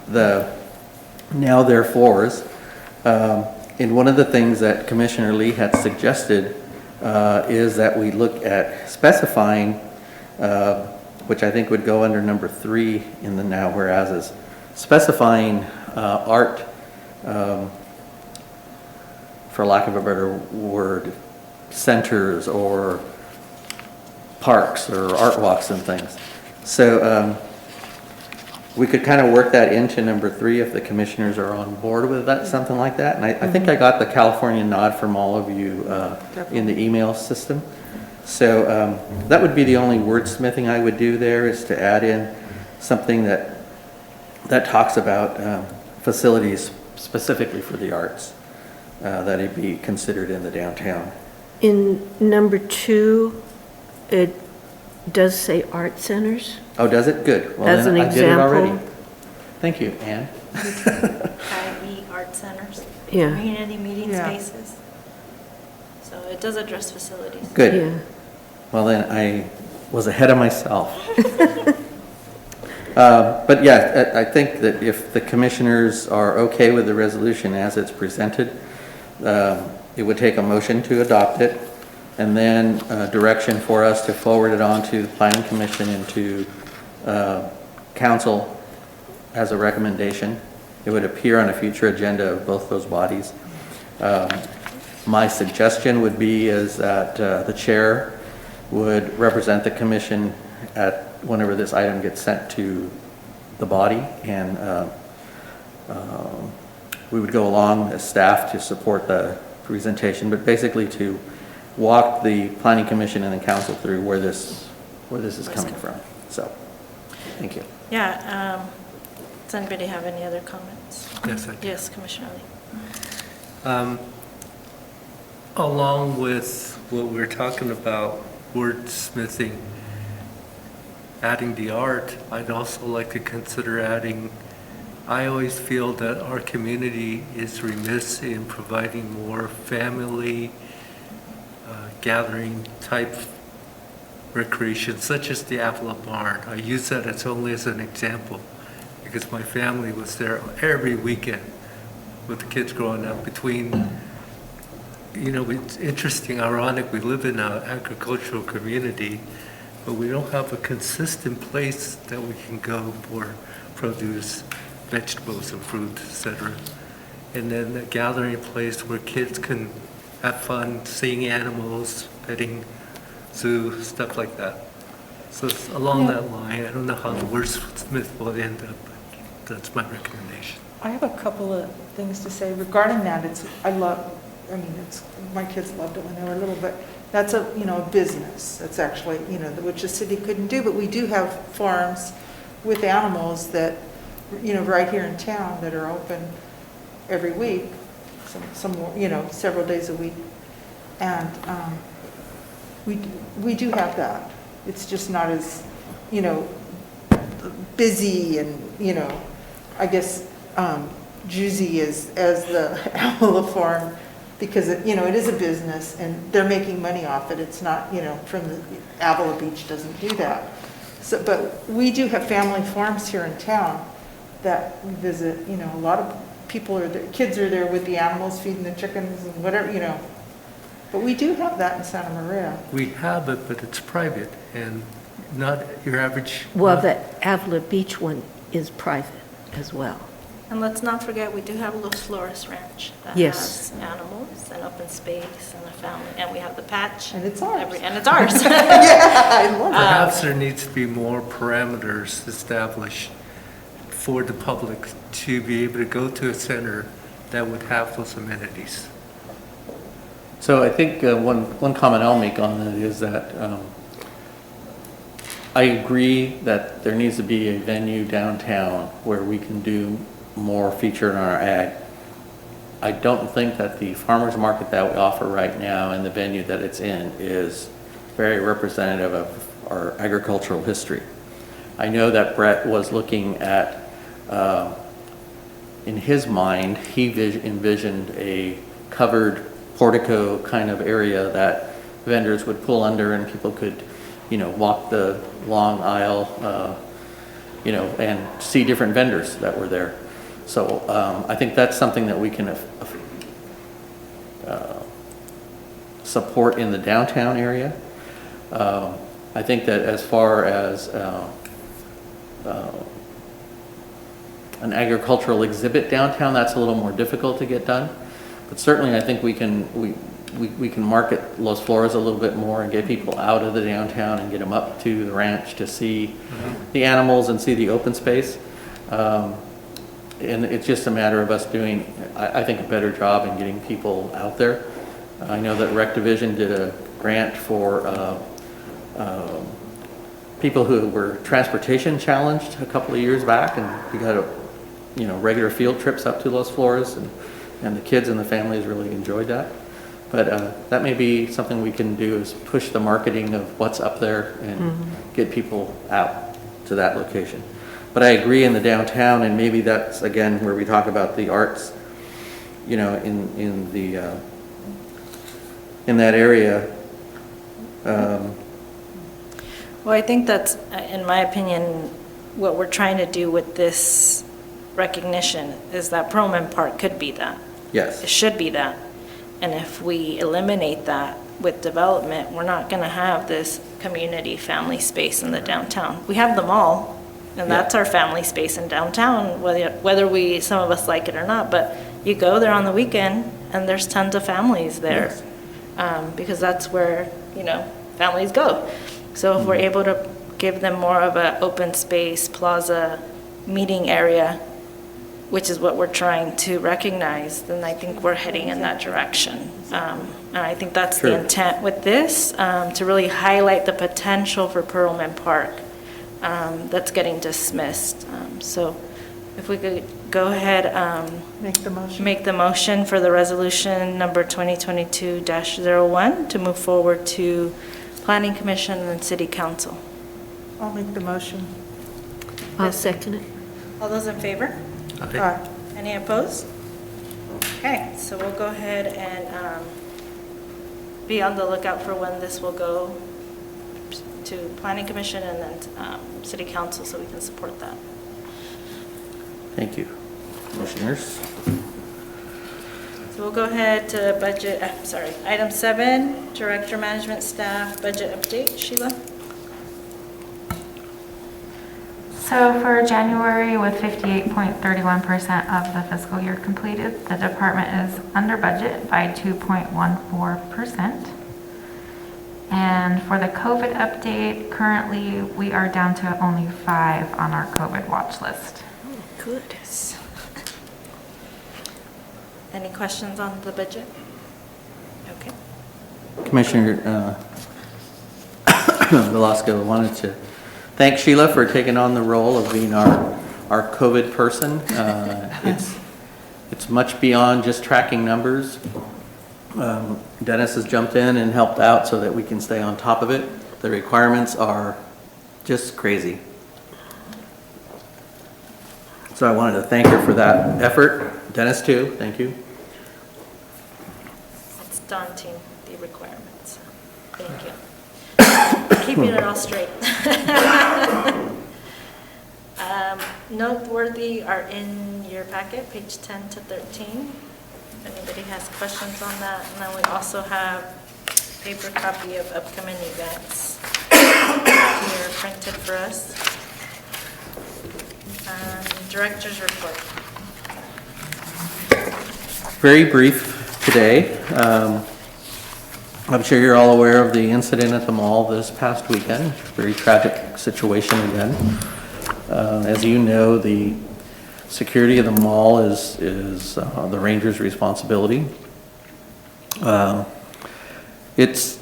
the now therefores. And one of the things that Commissioner Lee had suggested is that we look at specifying, which I think would go under number 3 in the now whereases, specifying art, for lack of a better word, centers or parks or art walks and things. So we could kind of work that into number 3 if the commissioners are on board with that, something like that. And I think I got the California nod from all of you in the email system. So that would be the only wordsmithing I would do there, is to add in something that talks about facilities specifically for the arts, that it be considered in the downtown. In number 2, it does say art centers. Oh, does it? Good. Well, As then an I did it already. example. Thank you, Ann. IE art centers. Yeah. Community meeting Yeah. spaces. So it does address facilities. Good. Yeah. Well, then I was ahead of myself. But yeah, I think that if the commissioners are okay with the resolution as it's presented, it would take a motion to adopt it, and then direction for us to forward it on to the Planning Commission and to Council as a recommendation. It would appear on a future agenda of both those bodies. My suggestion would be is that the chair would represent the commission at whenever this item gets sent to the body, and we would go along as staff to support the presentation, but basically to walk the Planning Commission and the council through where this is coming from. So, thank you. Yeah, does anybody have any other comments? Yes, I do. Yes, Commissioner Lee. Along with what we're talking about, wordsmithing, adding the art, I'd also like to consider adding, I always feel that our community is remiss in providing more family gathering type recreation, such as the Apple Barn. I use that as only as an example because my family was there every weekend with the kids growing up. Between, you know, it's interesting, ironic, we live in an agricultural community, but we don't have a consistent place that we can go for produce, vegetables and fruit, etc. And then a gathering place where kids can have fun seeing animals, petting, zoo, stuff like that. So it's along that line. I don't know how the wordsmith will end up, but that's my recommendation. I have a couple of things to say regarding that. My kids loved it when they were little, but that's a business. That's actually, which the city couldn't do, but we do have farms with animals that, right here in town that are open every week, some more, several days a week. And we do have that. It's just not as, busy and, I guess, juicy as the Avila farm, because it is a business and they're making money off it. It's not, from the Avila Beach doesn't do that. So, but we do have family farms here in town that we visit. A lot of people are there, kids are there with the animals, feeding the chickens and whatever, But we do have that in Santa Maria. We have it, but it's private and not your average. Well, the Avila Beach one is private as well. And let's not forget, we do have Los Flores Ranch that Yes. has animals and open space and a family, and we have the patch. And it's ours. And it's ours. Yeah, I love it. Perhaps there needs to be more parameters established for the public to be able to go to a center that would have those amenities. So I think one comment I'll make on that is that I agree that there needs to be a venue downtown where we can do more feature in our ag. I don't think that the farmers market that we offer right now and the venue that it's in is very representative of our agricultural history. I know that Brett was looking at in his mind, he envisioned a covered portico kind of area that vendors would pull under and people could, walk the long aisle, and see different vendors that were there. So I think that's something that we can support in the downtown area. I think that as far as an agricultural exhibit downtown, that's a little more difficult to get done. But certainly I think we can market Los Flores a little bit more and get people out of the downtown and get them up to the ranch to see the animals and see the open space. And it's just a matter of us doing, I think, a better job in getting people out there. I know that Rec Division did a grant for people who were transportation challenged a couple of years back, and we got regular field trips up to Los Flores, and the kids and the families really enjoyed that. But that may be something we can do, is push the marketing of what's up there and get people out to that location. But I agree in the downtown, and maybe that's again where we talk about the arts, in that area. Well, I think that's, in my opinion, what we're trying to do with this recognition is that Perlman Park could be that. Yes. It should be that. And if we eliminate that with development, we're not going to have this community family space in the downtown. We have them all, and that's our family space in downtown, whether some of us like it or not. But you go there on the weekend, and there's tons of families there, because that's where families go. So if we're able to give them more of an open space plaza meeting area, which is what we're trying to recognize, then I think we're heading in that direction. And I think that's the intent with this, to really highlight the potential for Perlman Park that's getting dismissed. So if we could go ahead, make the motion for the resolution number 2022-01 to move forward to Planning Commission and City Council. I'll make the motion. I'll second it. All those in favor? Aye. Any opposed? Okay, so we'll go ahead and be on the lookout for when this will go to Planning Commission and then City Council, so we can support that. Thank you, commissioners. So we'll go ahead to budget, item 7, Director Management Staff Budget Update. Sheila? So for January, with 58.31% of the fiscal year completed, the department is under budget by 2.14%. And for the COVID update, currently we are down to only 5 on our COVID watch list. Good. Any questions on the budget? Okay. Commissioner Velasco wanted to thank Sheila for taking on the role of being our COVID person. It's much beyond just tracking numbers. Dennis has jumped in and helped out so that we can stay on top of it. The requirements are just crazy. So I wanted to thank her for that effort. Dennis too, thank you. It's daunting, the requirements. Thank you. Keeping it all straight. Noteworthy are in your packet, page 10 to 13. If anybody has questions on that. And then we also have a paper copy of upcoming events here printed for us. Director's report. Very brief today. I'm sure you're all aware of the incident at the mall this past weekend. Very tragic situation again. As you know, the security of the mall is the ranger's responsibility. It's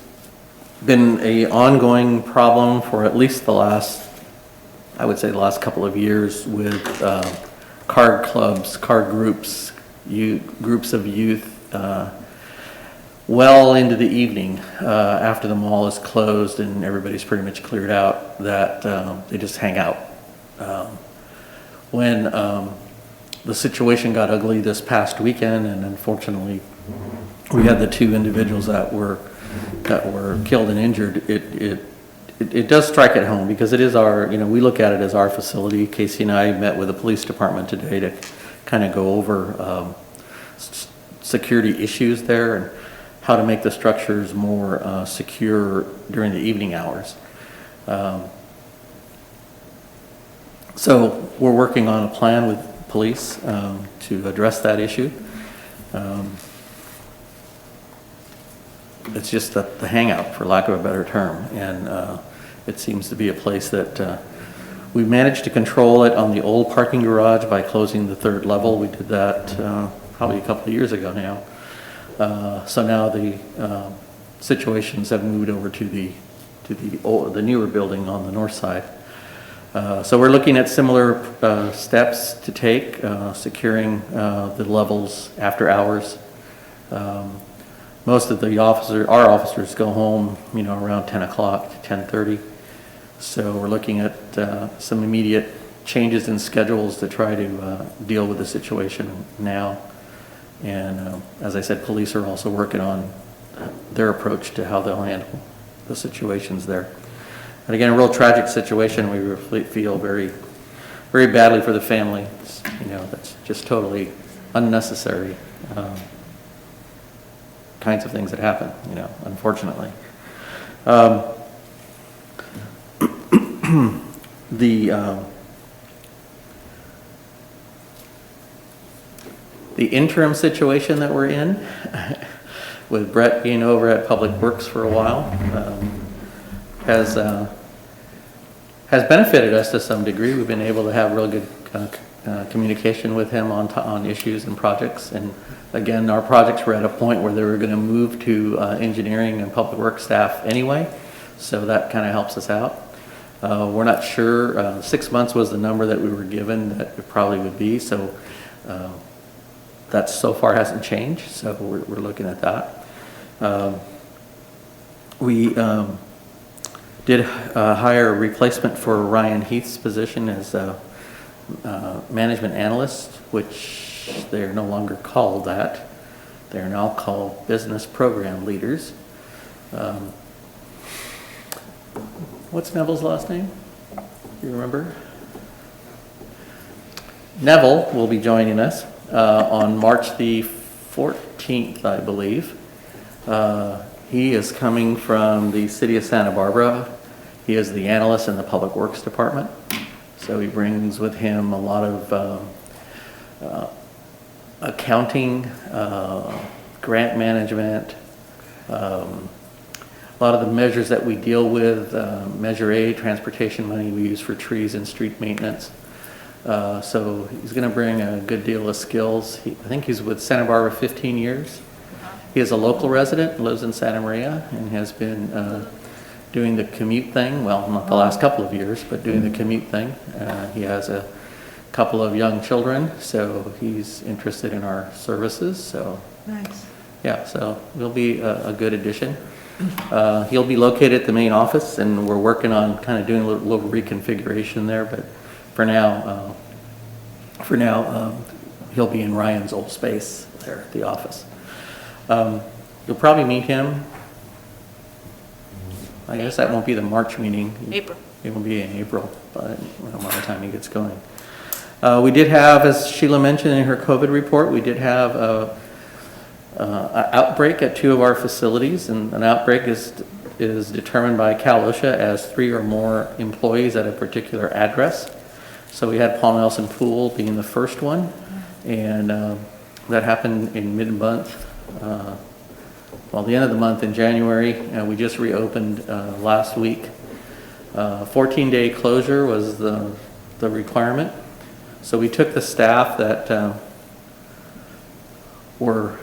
been an ongoing problem for at least the last couple of years with card clubs, card groups, groups of youth, well into the evening after the mall is closed and everybody's pretty much cleared out, that they just hang out. When the situation got ugly this past weekend, and unfortunately, we had the 2 individuals that were killed and injured. It does strike at home because it is our, we look at it as our facility. Casey and I met with the police department today to kind of go over security issues there and how to make the structures more secure during the evening hours. So we're working on a plan with police to address that issue. It's just the hangout, for lack of a better term, and it seems to be a place that we managed to control it on the old parking garage by closing the 3rd level. We did that probably a couple of years ago now. So now the situations have moved over to the newer building on the north side. So we're looking at similar steps to take, securing the levels after hours. Most of our officers go home, around 10 o'clock to 10:30. So we're looking at some immediate changes in schedules to try to deal with the situation now. And as I said, police are also working on their approach to how they'll handle the situations there. And again, a real tragic situation. We really feel very, very badly for the family. That's just totally unnecessary kinds of things that happen, unfortunately. The interim situation that we're in, with Brett being over at Public Works for a while, has benefited us to some degree. We've been able to have real good communication with him on issues and projects. And again, our projects were at a point where they were going to move to engineering and public works staff anyway, so that kind of helps us out. We're not sure. 6 months was the number that we were given that it probably would be, so that so far hasn't changed, so we're looking at that. We did hire a replacement for Ryan Heath's position as a management analyst, which they're no longer called that. They're now called business program leaders. What's Neville's last name? Do you remember? Neville will be joining us on March the 14th, I believe. He is coming from the city of Santa Barbara. He is the analyst in the Public Works Department. So he brings with him a lot of accounting, grant management, a lot of the measures that we deal with, Measure A, transportation money we use for trees and street maintenance. So he's going to bring a good deal of skills. I think he's with Santa Barbara 15 years. He is a local resident, lives in Santa Maria, and has been doing the commute thing. Well, not the last couple of years, but doing the commute thing. He has a couple of young children, so he's interested in our services. So Nice. yeah, so he'll be a good addition. He'll be located at the main office, and we're working on kind of doing a little reconfiguration there. But for now, he'll be in Ryan's old space there at the office. You'll probably meet him. I guess that won't be the March meeting. April. It will be in April, but by the time he gets going. We did have, as Sheila mentioned in her COVID report, we did have an outbreak at 2 of our facilities, and an outbreak is determined by Cal OSHA as 3 or more employees at a particular address. So we had Paul Nelson Pool being the first one, and that happened in mid-month. The end of the month in January. We just reopened last week. 14-day closure was the requirement. So we took the staff that were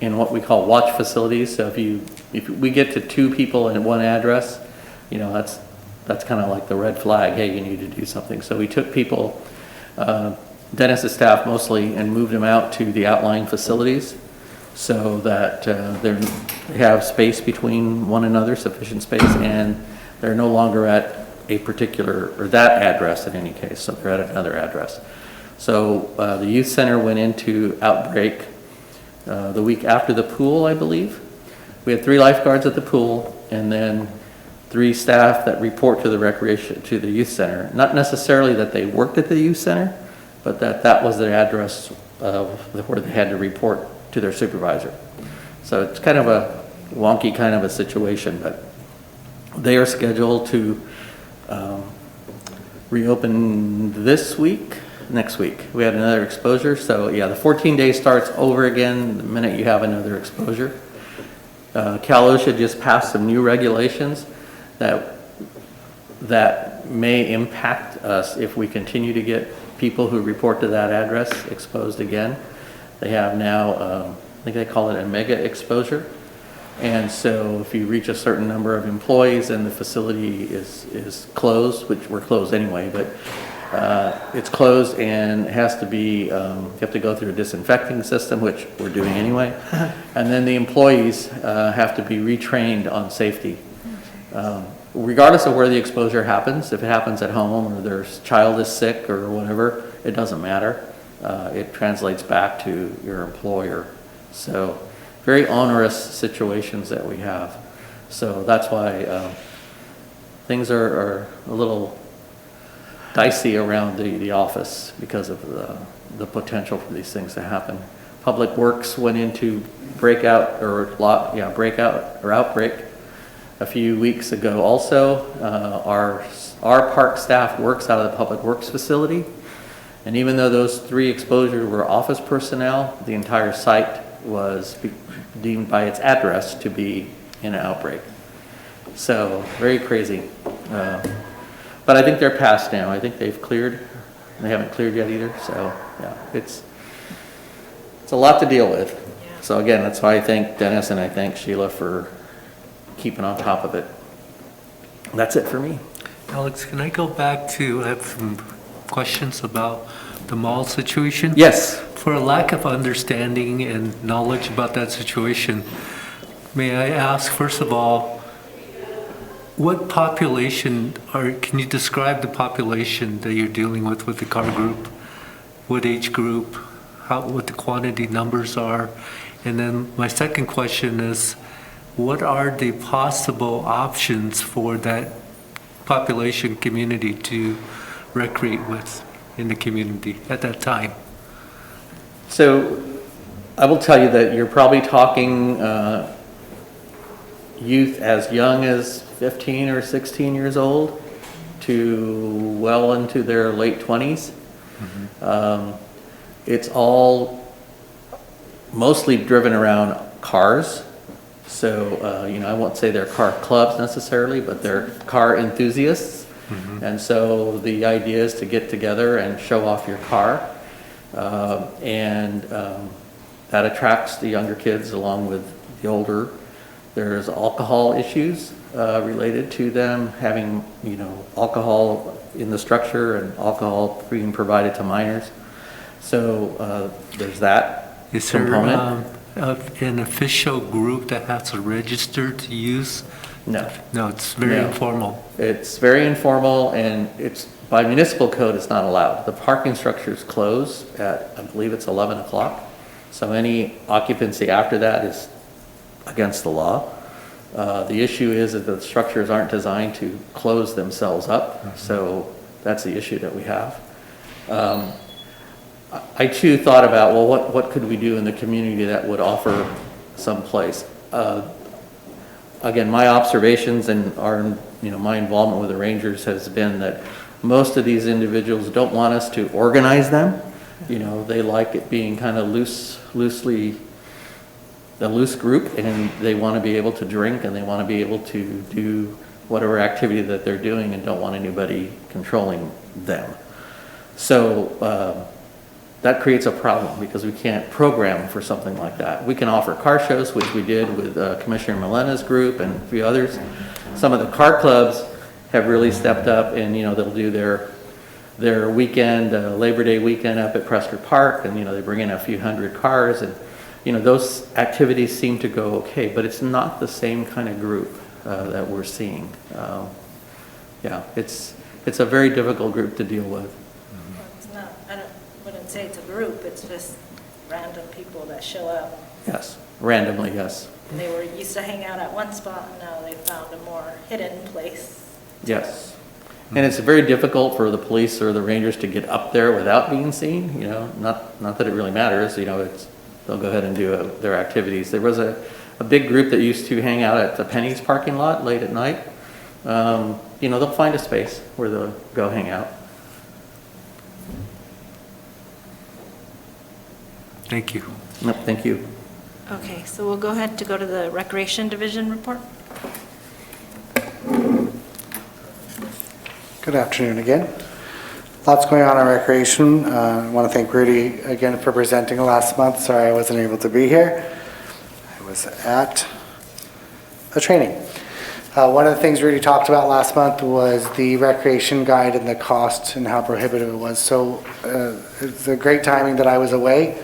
in what we call watch facilities. So if we get to 2 people in one address, that's kind of like the red flag. Hey, you need to do something. So we took people, Dennis's staff mostly, and moved them out to the outlying facilities, so that they have space between one another, sufficient space, and they're no longer at a particular, or that address in any case, so they're at another address. So the youth center went into outbreak the week after the pool, I believe. We had 3 lifeguards at the pool, and then 3 staff that report to the youth center. Not necessarily that they worked at the youth center, but that was their address of where they had to report to their supervisor. So it's kind of a wonky kind of a situation, but they are scheduled to reopen this week, next week. We had another exposure, so yeah, the 14 days starts over again the minute you have another exposure. Cal OSHA just passed some new regulations that may impact us if we continue to get people who report to that address exposed again. They have now, I think they call it a mega exposure. And so if you reach a certain number of employees and the facility is closed, which we're closed anyway, but it's closed and it has to be, you have to go through a disinfecting system, which we're doing anyway. And then the employees have to be retrained on safety. Regardless of where the exposure happens, if it happens at home or their child is sick or whatever, it doesn't matter. It translates back to your employer. So very onerous situations that we have. So that's why things are a little dicey around the office because of the potential for these things to happen. Public Works went into outbreak a few weeks ago also. Our park staff works out of the Public Works facility, and even though those 3 exposures were office personnel, the entire site was deemed by its address to be in an outbreak. So very crazy. But I think they're past now. I think they've cleared. They haven't cleared yet either. So yeah, it's a lot to deal with. Yeah. So again, that's why I thank Dennis and I thank Sheila for keeping on top of it. That's it for me. Alex, can I go back to, I have some questions about the mall situation? Yes. For a lack of understanding and knowledge about that situation, may I ask, first of all, what population, or can you describe the population that you're dealing with the car group? What age group, what the quantity numbers are? And then my second question is, what are the possible options for that population community to recreate with in the community at that time? So I will tell you that you're probably talking youth as young as 15 or 16 years old to well into their late 20s. Mm-hmm. It's all mostly driven around cars. So, I won't say they're car clubs necessarily, but they're car enthusiasts. Mm-hmm. And so the idea is to get together and show off your car. And that attracts the younger kids along with the older. There's alcohol issues related to them having, alcohol in the structure and alcohol being provided to minors. So there's that Is there component. an official group that has to register to use? No. No, it's very No. informal. It's very informal, and it's by municipal code, it's not allowed. The parking structures close at, I believe it's 11 o'clock. So any occupancy after that is against the law. The issue is that the structures aren't designed to close themselves up. Mm-hmm. So that's the issue that we have. I too thought about, well, what could we do in the community that would offer some place? Again, my observations and my involvement with the Rangers has been that most of these individuals don't want us to organize them. They like it being kind of loosely a loose group, and they want to be able to drink and they want to be able to do whatever activity that they're doing and don't want anybody controlling them. So that creates a problem because we can't program for something like that. We can offer car shows, which we did with Commissioner Melena's group and a few others. Some of the car clubs have really stepped up, and they'll do their weekend, Labor Day weekend up at Prescott Park, and they bring in a few hundred cars, and those activities seem to go okay, but it's not the same kind of group that we're seeing. It's a very difficult group to deal with. It's not, what wouldn't say it's a group, it's just random people that show up. Yes, randomly, yes. They were used to hang out at one spot, and now they found a more hidden place. Yes. And it's very difficult for the police or the rangers to get up there without being seen, you know, not that it really matters, you know, they'll go ahead and do their activities. There was a big group that used to hang out at the Penny's parking lot late at night. You know, they'll find a space where they'll go hang out. Thank you. Nope, thank you. Okay, so we'll go ahead to go to the Recreation Division report. Good afternoon again. Lots going on in recreation. I want to thank Rudy again for presenting last month. Sorry I wasn't able to be here. I was at a training. One of the things Rudy talked about last month was the recreation guide and the cost and how prohibitive it was. So it's a great timing that I was away.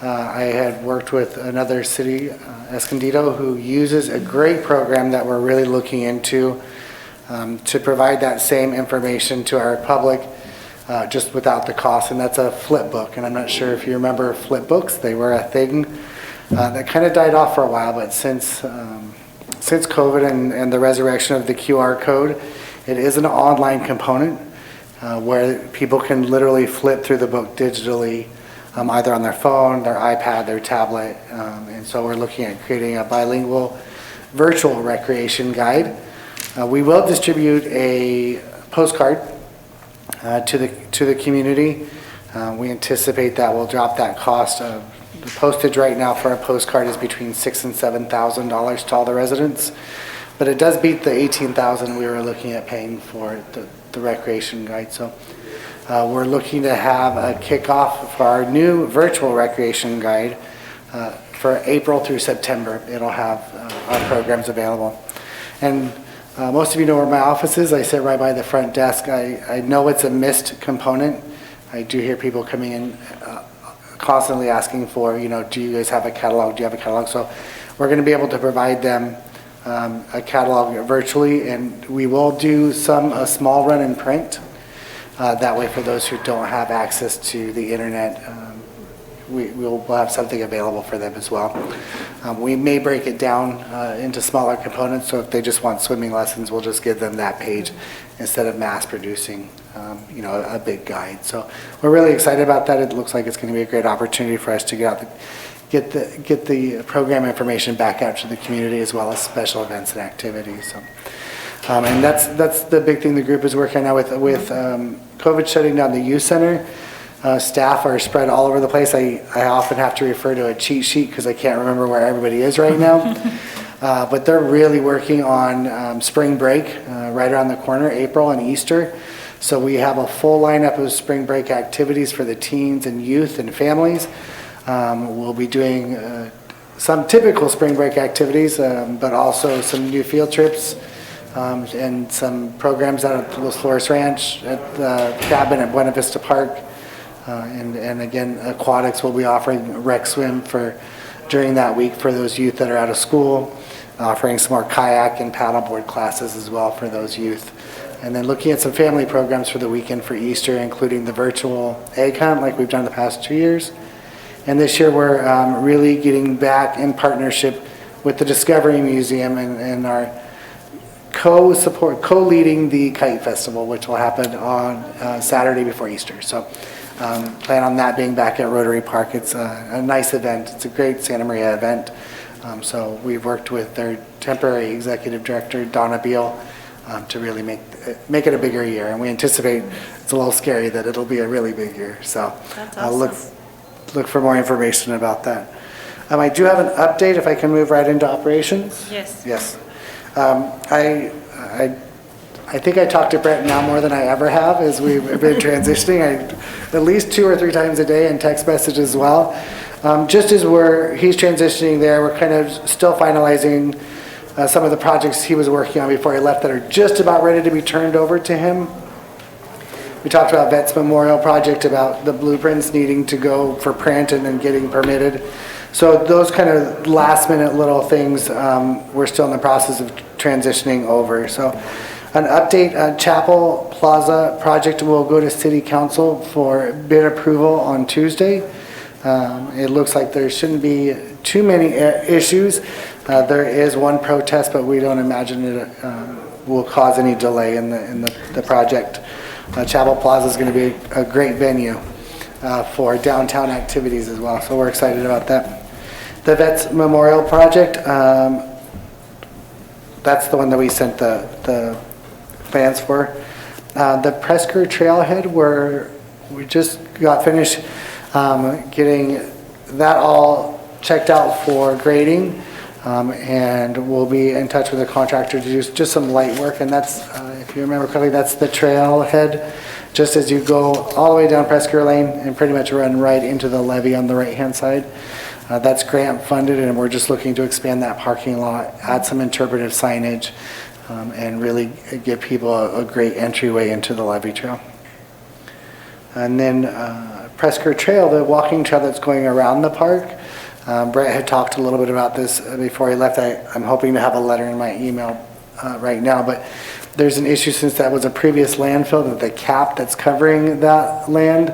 I had worked with another city, Escondido, who uses a great program that we're really looking into to provide that same information to our public just without the cost, and that's a flip book. And I'm not sure if you remember flip books. They were a thing that kind of died off for a while, but since COVID and the resurrection of the QR code, it is an online component where people can literally flip through the book digitally, either on their phone, their iPad, their tablet. And so we're looking at creating a bilingual virtual recreation guide. We will distribute a postcard to the community. We anticipate that will drop that cost. The postage right now for a postcard is between $6,000 and $7,000 to all the residents, but it does beat the $18,000 we were looking at paying for the recreation guide. So we're looking to have a kickoff for our new virtual recreation guide for April through September. It'll have our programs available. And most of you know where my office is. I sit right by the front desk. I know it's a missed component. I do hear people coming in constantly asking for, you know, do you guys have a catalog? Do you have a catalog? So we're going to be able to provide them a catalog virtually, and we will do a small run in print. That way, for those who don't have access to the internet, we'll have something available for them as well. We may break it down into smaller components, so if they just want swimming lessons, we'll just give them that page instead of mass producing, you know, a big guide. So we're really excited about that. It looks like it's going to be a great opportunity for us to get the program information back out to the community, as well as special events and activities. So, and that's the big thing the group is working on now with COVID shutting down the youth center. Staff are spread all over the place. I often have to refer to a cheat sheet because I can't remember where everybody is right now. But they're really working on spring break right around the corner, April and Easter. So we have a full lineup of spring break activities for the teens and youth and families. We'll be doing some typical spring break activities, but also some new field trips and some programs out at Los Flores Ranch, at the cabin at Buena Vista Park. And again, aquatics will be offering rec swim during that week for those youth that are out of school, offering some more kayak and paddleboard classes as well for those youth. And then looking at some family programs for the weekend for Easter, including the virtual egg hunt like we've done the past 2 years. And this year we're really getting back in partnership with the Discovery Museum and our co-leading the Kite Festival, which will happen on Saturday before Easter. So plan on that being back at Rotary Park. It's a nice event. It's a great Santa Maria event. So we've worked with their temporary executive director, Donna Beal, to really make it a bigger year. And we anticipate, it's a little scary that it'll be a really big year. So That's awesome. Look for more information about that. I do have an update, if I can move right into operations. Yes. Yes. I think I talk to Brett now more than I ever have as we've been transitioning. At least 2 or 3 times a day, and text message as well. Just as he's transitioning there, we're kind of still finalizing some of the projects he was working on before he left that are just about ready to be turned over to him. We talked about Vet's Memorial Project, about the blueprints needing to go for print and then getting permitted. So those kind of last minute little things, we're still in the process of transitioning over. So An update, Chapel Plaza project will go to City Council for bid approval on Tuesday. It looks like there shouldn't be too many issues. There is one protest, but we don't imagine it will cause any delay in the project. Chapel Plaza is going to be a great venue for downtown activities as well, so we're excited about that. The Vets Memorial Project, that's the one that we sent the plans for. The Presker Trailhead, we just got finished getting that all checked out for grading, and we'll be in touch with the contractor to do just some light work, and that's, if you remember correctly, that's the trailhead, just as you go all the way down Presker Lane and pretty much run right into the levee on the right-hand side. That's grant funded, and we're just looking to expand that parking lot, add some interpretive signage, and really give people a great entryway into the levee trail. And then Presker Trail, the walking trail that's going around the park. Brett had talked a little bit about this before he left. I'm hoping to have a letter in my email right now, but there's an issue since that was a previous landfill that the cap that's covering that land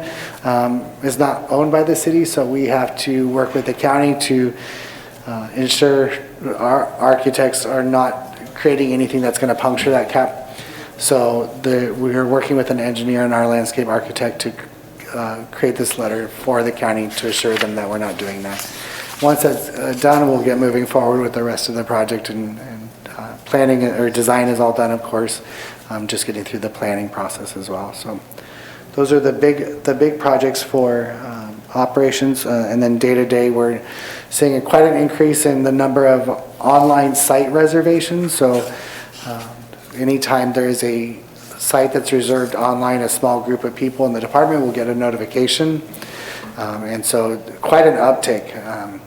is not owned by the city, so we have to work with the county to ensure our architects are not creating anything that's going to puncture that cap. So we're working with an engineer and our landscape architect to create this letter for the county to assure them that we're not doing that. Once that's done, we'll get moving forward with the rest of the project, and planning or design is all done, of course. Just getting through the planning process as well. So those are the big projects for operations, and then day to day we're seeing quite an increase in the number of online site reservations. So anytime there is a site that's reserved online, a small group of people in the department will get a notification, and so quite an uptick.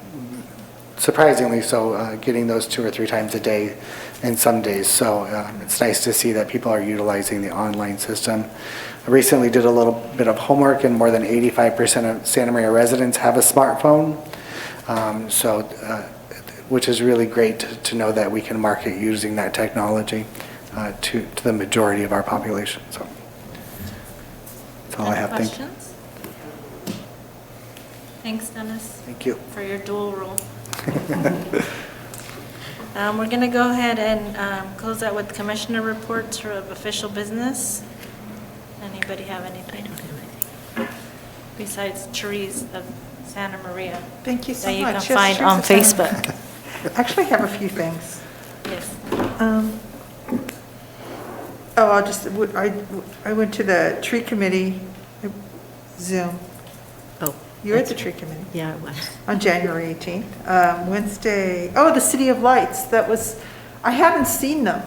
Surprisingly so, getting those 2 or 3 times a day in some days. So it's nice to see that people are utilizing the online system. I recently did a little bit of homework, and more than 85% of Santa Maria residents have a smartphone. Which is really great to know that we can market using that technology to the majority of our population. So that's all I have. Thank you. Questions? Thanks, Dennis. Thank you. For your dual role. We're going to go ahead and close out with commissioner reports of official business. Anybody have anything? Besides trees of Santa Maria. Thank you so that you much. can Yes, find on here's the Facebook. Actually, I have a few things. Yes. I went to the tree committee Zoom. Oh, You were at the tree committee yeah, it was. on January 18th. Wednesday, the City of Lights, I haven't seen them.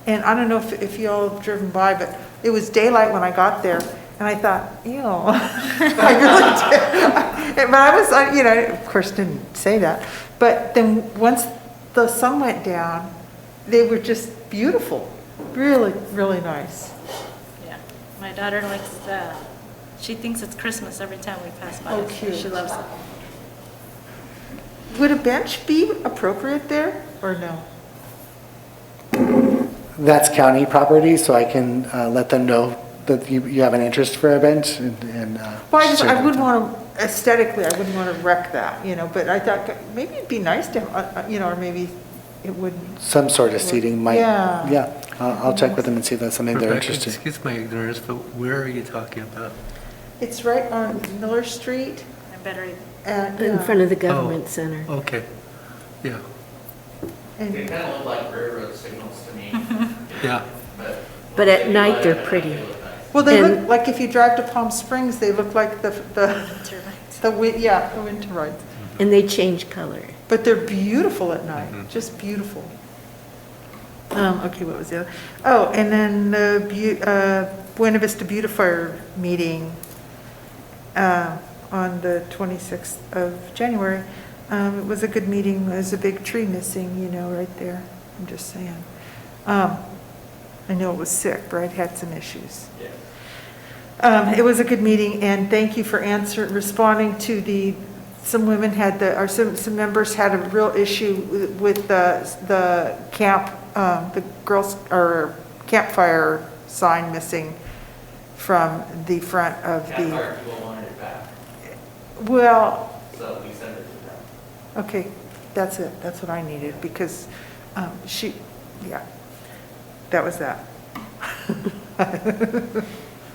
And I don't know if you all have driven by, but it was daylight when I got there. And I thought, ew, I really did. But I was, of course didn't say that. But then once the sun went down, they were just beautiful. Really, really nice. Yeah. My daughter likes she thinks it's Christmas every time we pass by. Oh, So cute. she loves it. Would a bench be appropriate there or no? That's county property, so I can let them know that you have an interest for a bench. Well, I wouldn't want to, aesthetically, I wouldn't want to wreck that, but I thought maybe it'd be nice to, or maybe it wouldn't. Some sort of seating might. Yeah. Yeah, I'll check with them and see if that's something they're Rebecca, interested in. excuse my ignorance, but where are you talking about? It's right on Miller Street. I better In front of the government Oh. center. Okay, yeah, And They kind of look like railroad signals to me, yeah. But at night, they're pretty. well, they And- look like if you drive to Palm Springs, they look like the wind turbines. And they change color. But they're beautiful at night, just beautiful. Okay, what was the other? Oh, and then the Buena Vista Beautifier meeting on the 26th of January. It was a good meeting. There's a big tree missing, right there. I'm just saying. I know it was sick, but it had some issues. It was a good meeting, and thank you for responding to some women some members had a real issue with the camp, the Girls or campfire sign missing from the front of the, people wanted it back, well, so we sent it to them. okay, that's it. That's what I needed because yeah, that was that.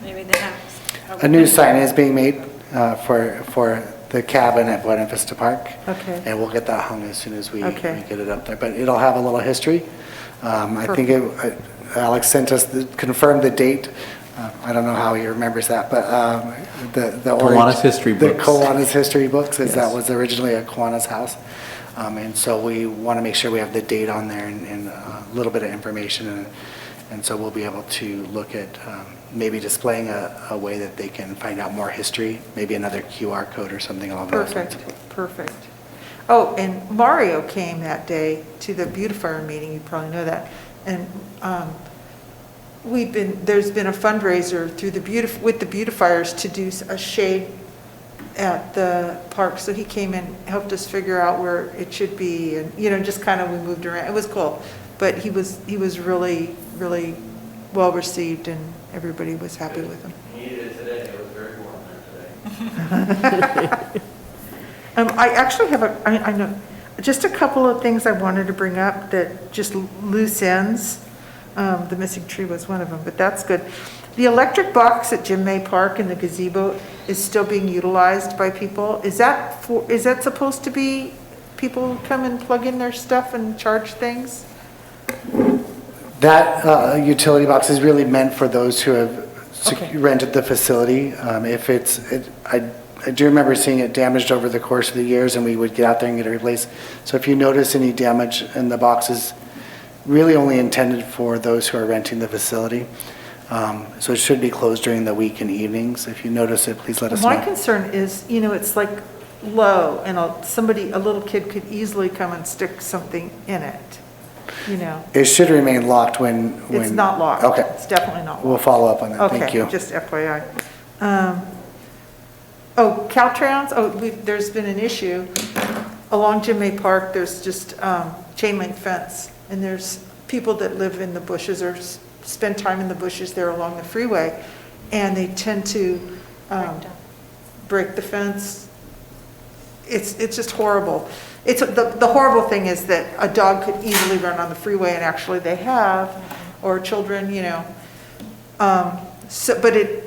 Maybe the house. A new sign is being made for the cabin at Buena Vista Park. Okay. And we'll get that hung as soon as we Okay. get it up there. But it'll have a little history. I think Alex sent us, confirmed the date. I don't know how he remembers that, but the Kiwanis history The books. Kiwanis history books, as that Yes. was originally a Kiwanis house. And so we want to make sure we have the date on there and a little bit of information. And so we'll be able to look at maybe displaying a way that they can find out more history, maybe another QR code or something along those lines. Perfect. Oh, and Mario came that day to the Beautifier meeting, you probably know that. And there's been a fundraiser through with the Beautifiers to do a shade at the park. So he came and helped us figure out where it should be and, just kind of we moved around. It was cool. But he was really, really well received and everybody was happy with him. Needed it today, it was very warm there today. I actually have I know, just a couple of things I wanted to bring up that just loose ends. The missing tree was one of them, but that's good. The electric box at Jim May Park in the gazebo is still being utilized by people. Is that supposed to be people come and plug in their stuff and charge things? That utility box is really meant for those who have Okay. rented the facility. I do remember seeing it damaged over the course of the years, and we would get out there and get it replaced. So if you notice any damage in the boxes, really only intended for those who are renting the facility. So it should be closed during the week and evenings. If you notice it, please let us know. My concern is, it's like low and a little kid could easily come and stick something in it, It should remain locked when... It's not locked. Okay. It's definitely not locked. We'll follow up on that. Thank you. Okay, just FYI. Caltrans, there's been an issue. Along Jim May Park, there's just chain link fence, and there's people that live in the bushes or spend time in the bushes there along the freeway, and they tend to break the fence. It's just horrible. The horrible thing is that a dog could easily run on the freeway, and actually they have, or children, But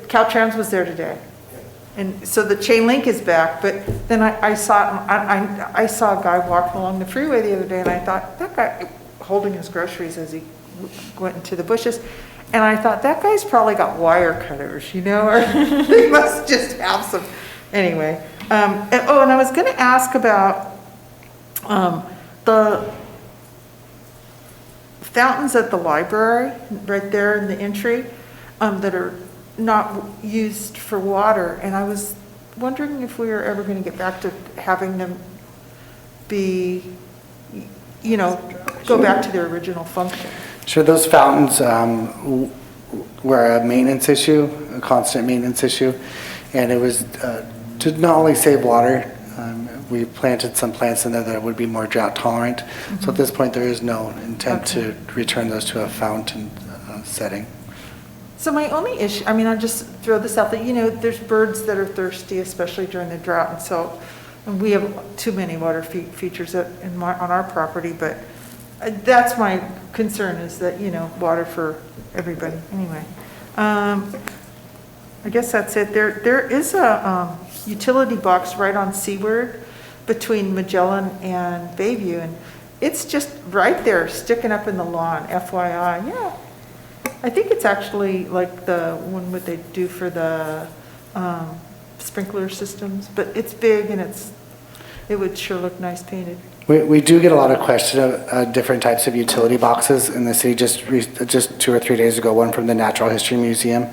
Caltrans was there today. And so the chain link is back, but then I saw a guy walking along the freeway the other day, and I thought, that guy holding his groceries as he went into the bushes, and I thought, that guy's probably got wire cutters, or he must just have some, anyway. And I was gonna ask about the fountains at the library, right there in the entry, that are not used for water, and I was wondering if we were ever going to get back to having them be, go back to their original function. Sure, those fountains were a maintenance issue, a constant maintenance issue, and it was to not only save water, we planted some plants in there that would be more drought tolerant. So at this point, there is no intent to return those to a fountain setting. So my only issue, I'll just throw this out there, there's birds that are thirsty, especially during the drought, and we have too many water features on our property, but that's my concern is that, water for everybody, anyway. I guess that's it. There is a utility box right on Seaward between Magellan and Bayview, and it's just right there, sticking up in the lawn, FYI, yeah. I think it's actually like the one what they do for the sprinkler systems, but it's big and it would sure look nice painted. We do get a lot of questions of different types of utility boxes in the city. Just 2 or 3 days ago, one from the Natural History Museum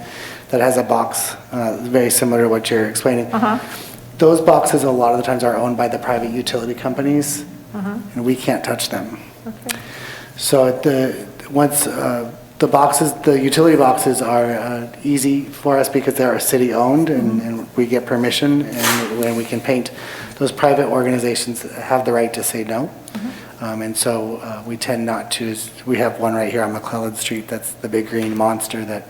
that has a box very similar to what you're explaining. Those boxes a lot of the times are owned by the private utility companies, and we can't touch them. Okay. So the utility boxes are easy for us because they're city owned and we get permission and when we can paint. Those private organizations have the right to say no. And so we tend not to, we have one right here on Mcclelland Street, that's the big green monster that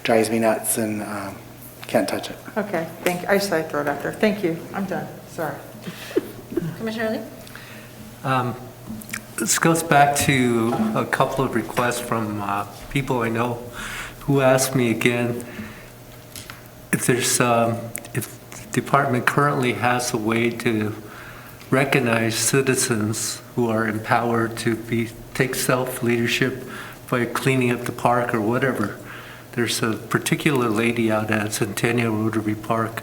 drives me nuts and can't touch it. Okay, I just thought I'd throw it out there. Thank you. I'm done. Sorry. Commissioner Lee? This goes back to a couple of requests from people I know who asked me again if if the department currently has a way to recognize citizens who are empowered to take self-leadership by cleaning up the park or whatever. There's a particular lady out at Centennial Rotary Park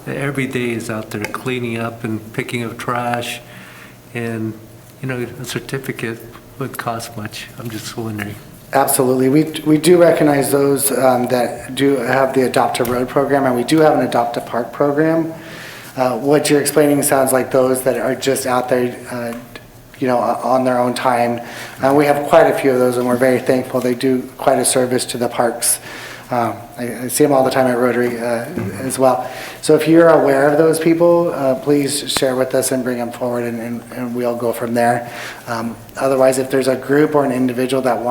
that every day is out there cleaning up and picking up trash, and a certificate wouldn't cost much. I'm just wondering. Absolutely. We do recognize those that do have the Adopt a Road program, and we do have an Adopt a Park program. What you're explaining sounds like those that are just out there, on their own time. We have quite a few of those, and we're very thankful. They do quite a service to the parks. I see them all the time at Rotary as well. So if you're aware of those people, please share with us and bring them forward, and we'll go from there. Otherwise, if there's a group or an individual that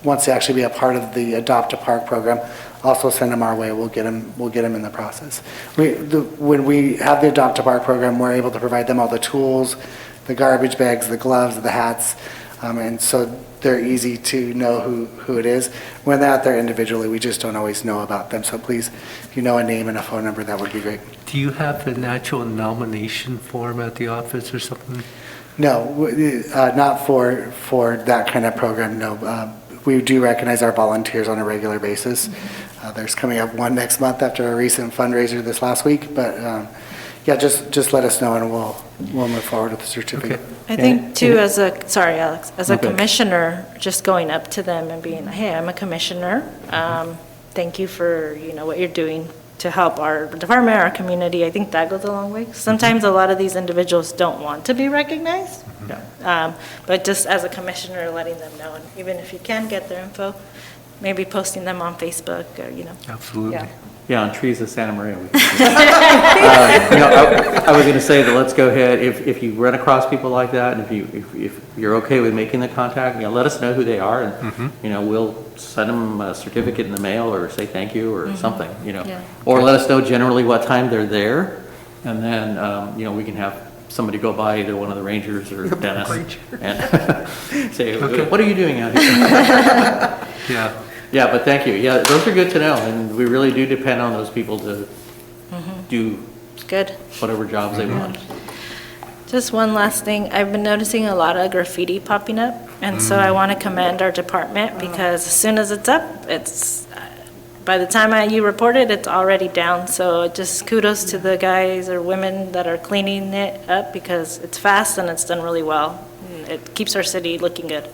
wants to actually be a part of the Adopt a Park program, also send them our way. We'll get them in the process. When we have the Adopt a Park program, we're able to provide them all the tools, the garbage bags, the gloves, the hats, and so they're easy to know who it is. When they're out there individually, we just don't always know about them. So please, if you know a name and a phone number, that would be great. Do you have an actual nomination form at the office or something? No, not for that kind of program, no. We do recognize our volunteers on a regular basis. There's coming up one next month after a recent fundraiser this last week, but yeah, just let us know and we'll move forward with the certificate. Okay. I think too, sorry, Alex, as a commissioner, just going up to them and being, hey, I'm a commissioner. Thank you for, what you're doing to help our department, our community. I think that goes a long way. Sometimes a lot of these individuals don't want to be recognized. But just as a commissioner, letting them know, and even if you can get their info, maybe posting them on Facebook or, Absolutely. Yeah, on Trees of Santa Maria. I was going to say that let's go ahead, if you run across people like that, and if you're okay with making the contact, let us know who they are, and we'll send them a certificate in the mail or say thank you or something, or let us know generally what time they're there, and then we can have somebody go by, either one of the rangers or Dennis, and say, what are you doing out here? Yeah, but thank you. Yeah, those are good to know, and we really do depend on those people to do good whatever jobs they want. Just one last thing. I've been noticing a lot of graffiti popping up, and so I want to commend our department because as soon as it's up, by the time you report it, it's already down. So just kudos to the guys or women that are cleaning it up because it's fast and it's done really well. It keeps our city looking good.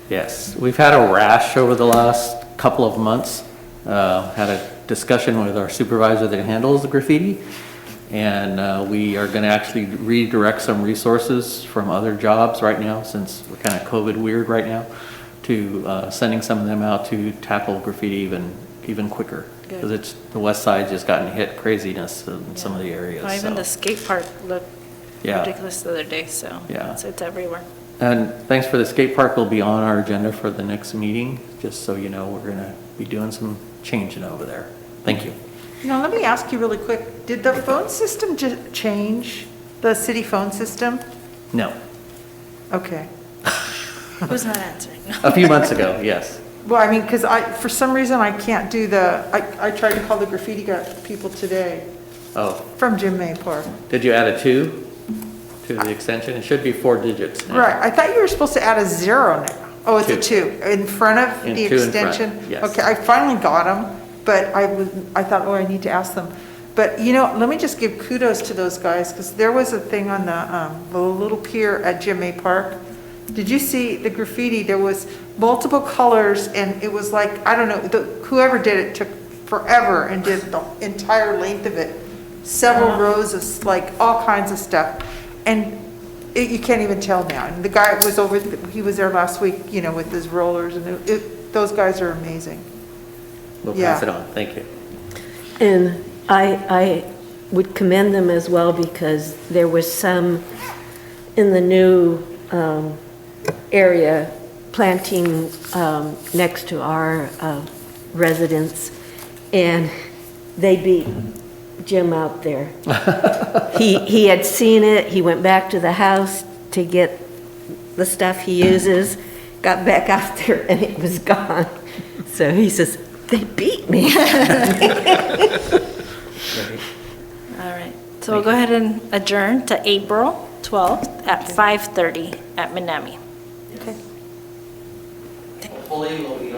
Yes, we've had a rash over the last couple of months. Had a discussion with our supervisor that handles the graffiti, and we are going to actually redirect some resources from other jobs right now, since we're kind of COVID weird right now, to sending some of them out to tackle graffiti even quicker, because the west side just gotten hit craziness in some of the areas. Well, even the skate park looked Yeah. ridiculous the other day, so Yeah. it's everywhere. And thanks for the skate park, will be on our agenda for the next meeting, just so you know, we're going to be doing some changing over there. Thank you. Now, let me ask you really quick, did the phone system change, the city phone system? No. Okay. Who's not answering? A few months ago, yes. Well, I mean, because for some reason, I can't do I tried to call the graffiti people today Oh, from Jim May Park. did you add a 2 to the extension? It should be 4 digits now. Right, I thought you were supposed to add a 0 now. Oh, it's a 2 in front of And the 2 in front, extension? yes. Okay, I finally got them, but I thought, I need to ask them. But, let me just give kudos to those guys, because there was a thing on the little pier at Jim May Park. Did you see the graffiti? There was multiple colors, and it was like, I don't know, whoever did it took forever and did the entire length of it. Several rows of like all kinds of stuff. And you can't even tell now. And the guy was he was there last week, with his rollers, and those guys are amazing. We'll pass it on. Thank you. And I would commend them as well because there was some in the new area planting next to our residence, and they beat Jim out there. He had seen it, he went back to the house to get the stuff he uses, got back out there, and it was gone. So he says, "They beat me." All right, so we'll go ahead and adjourn to April 12th at 5:30 at Minami. Okay. Hopefully we'll be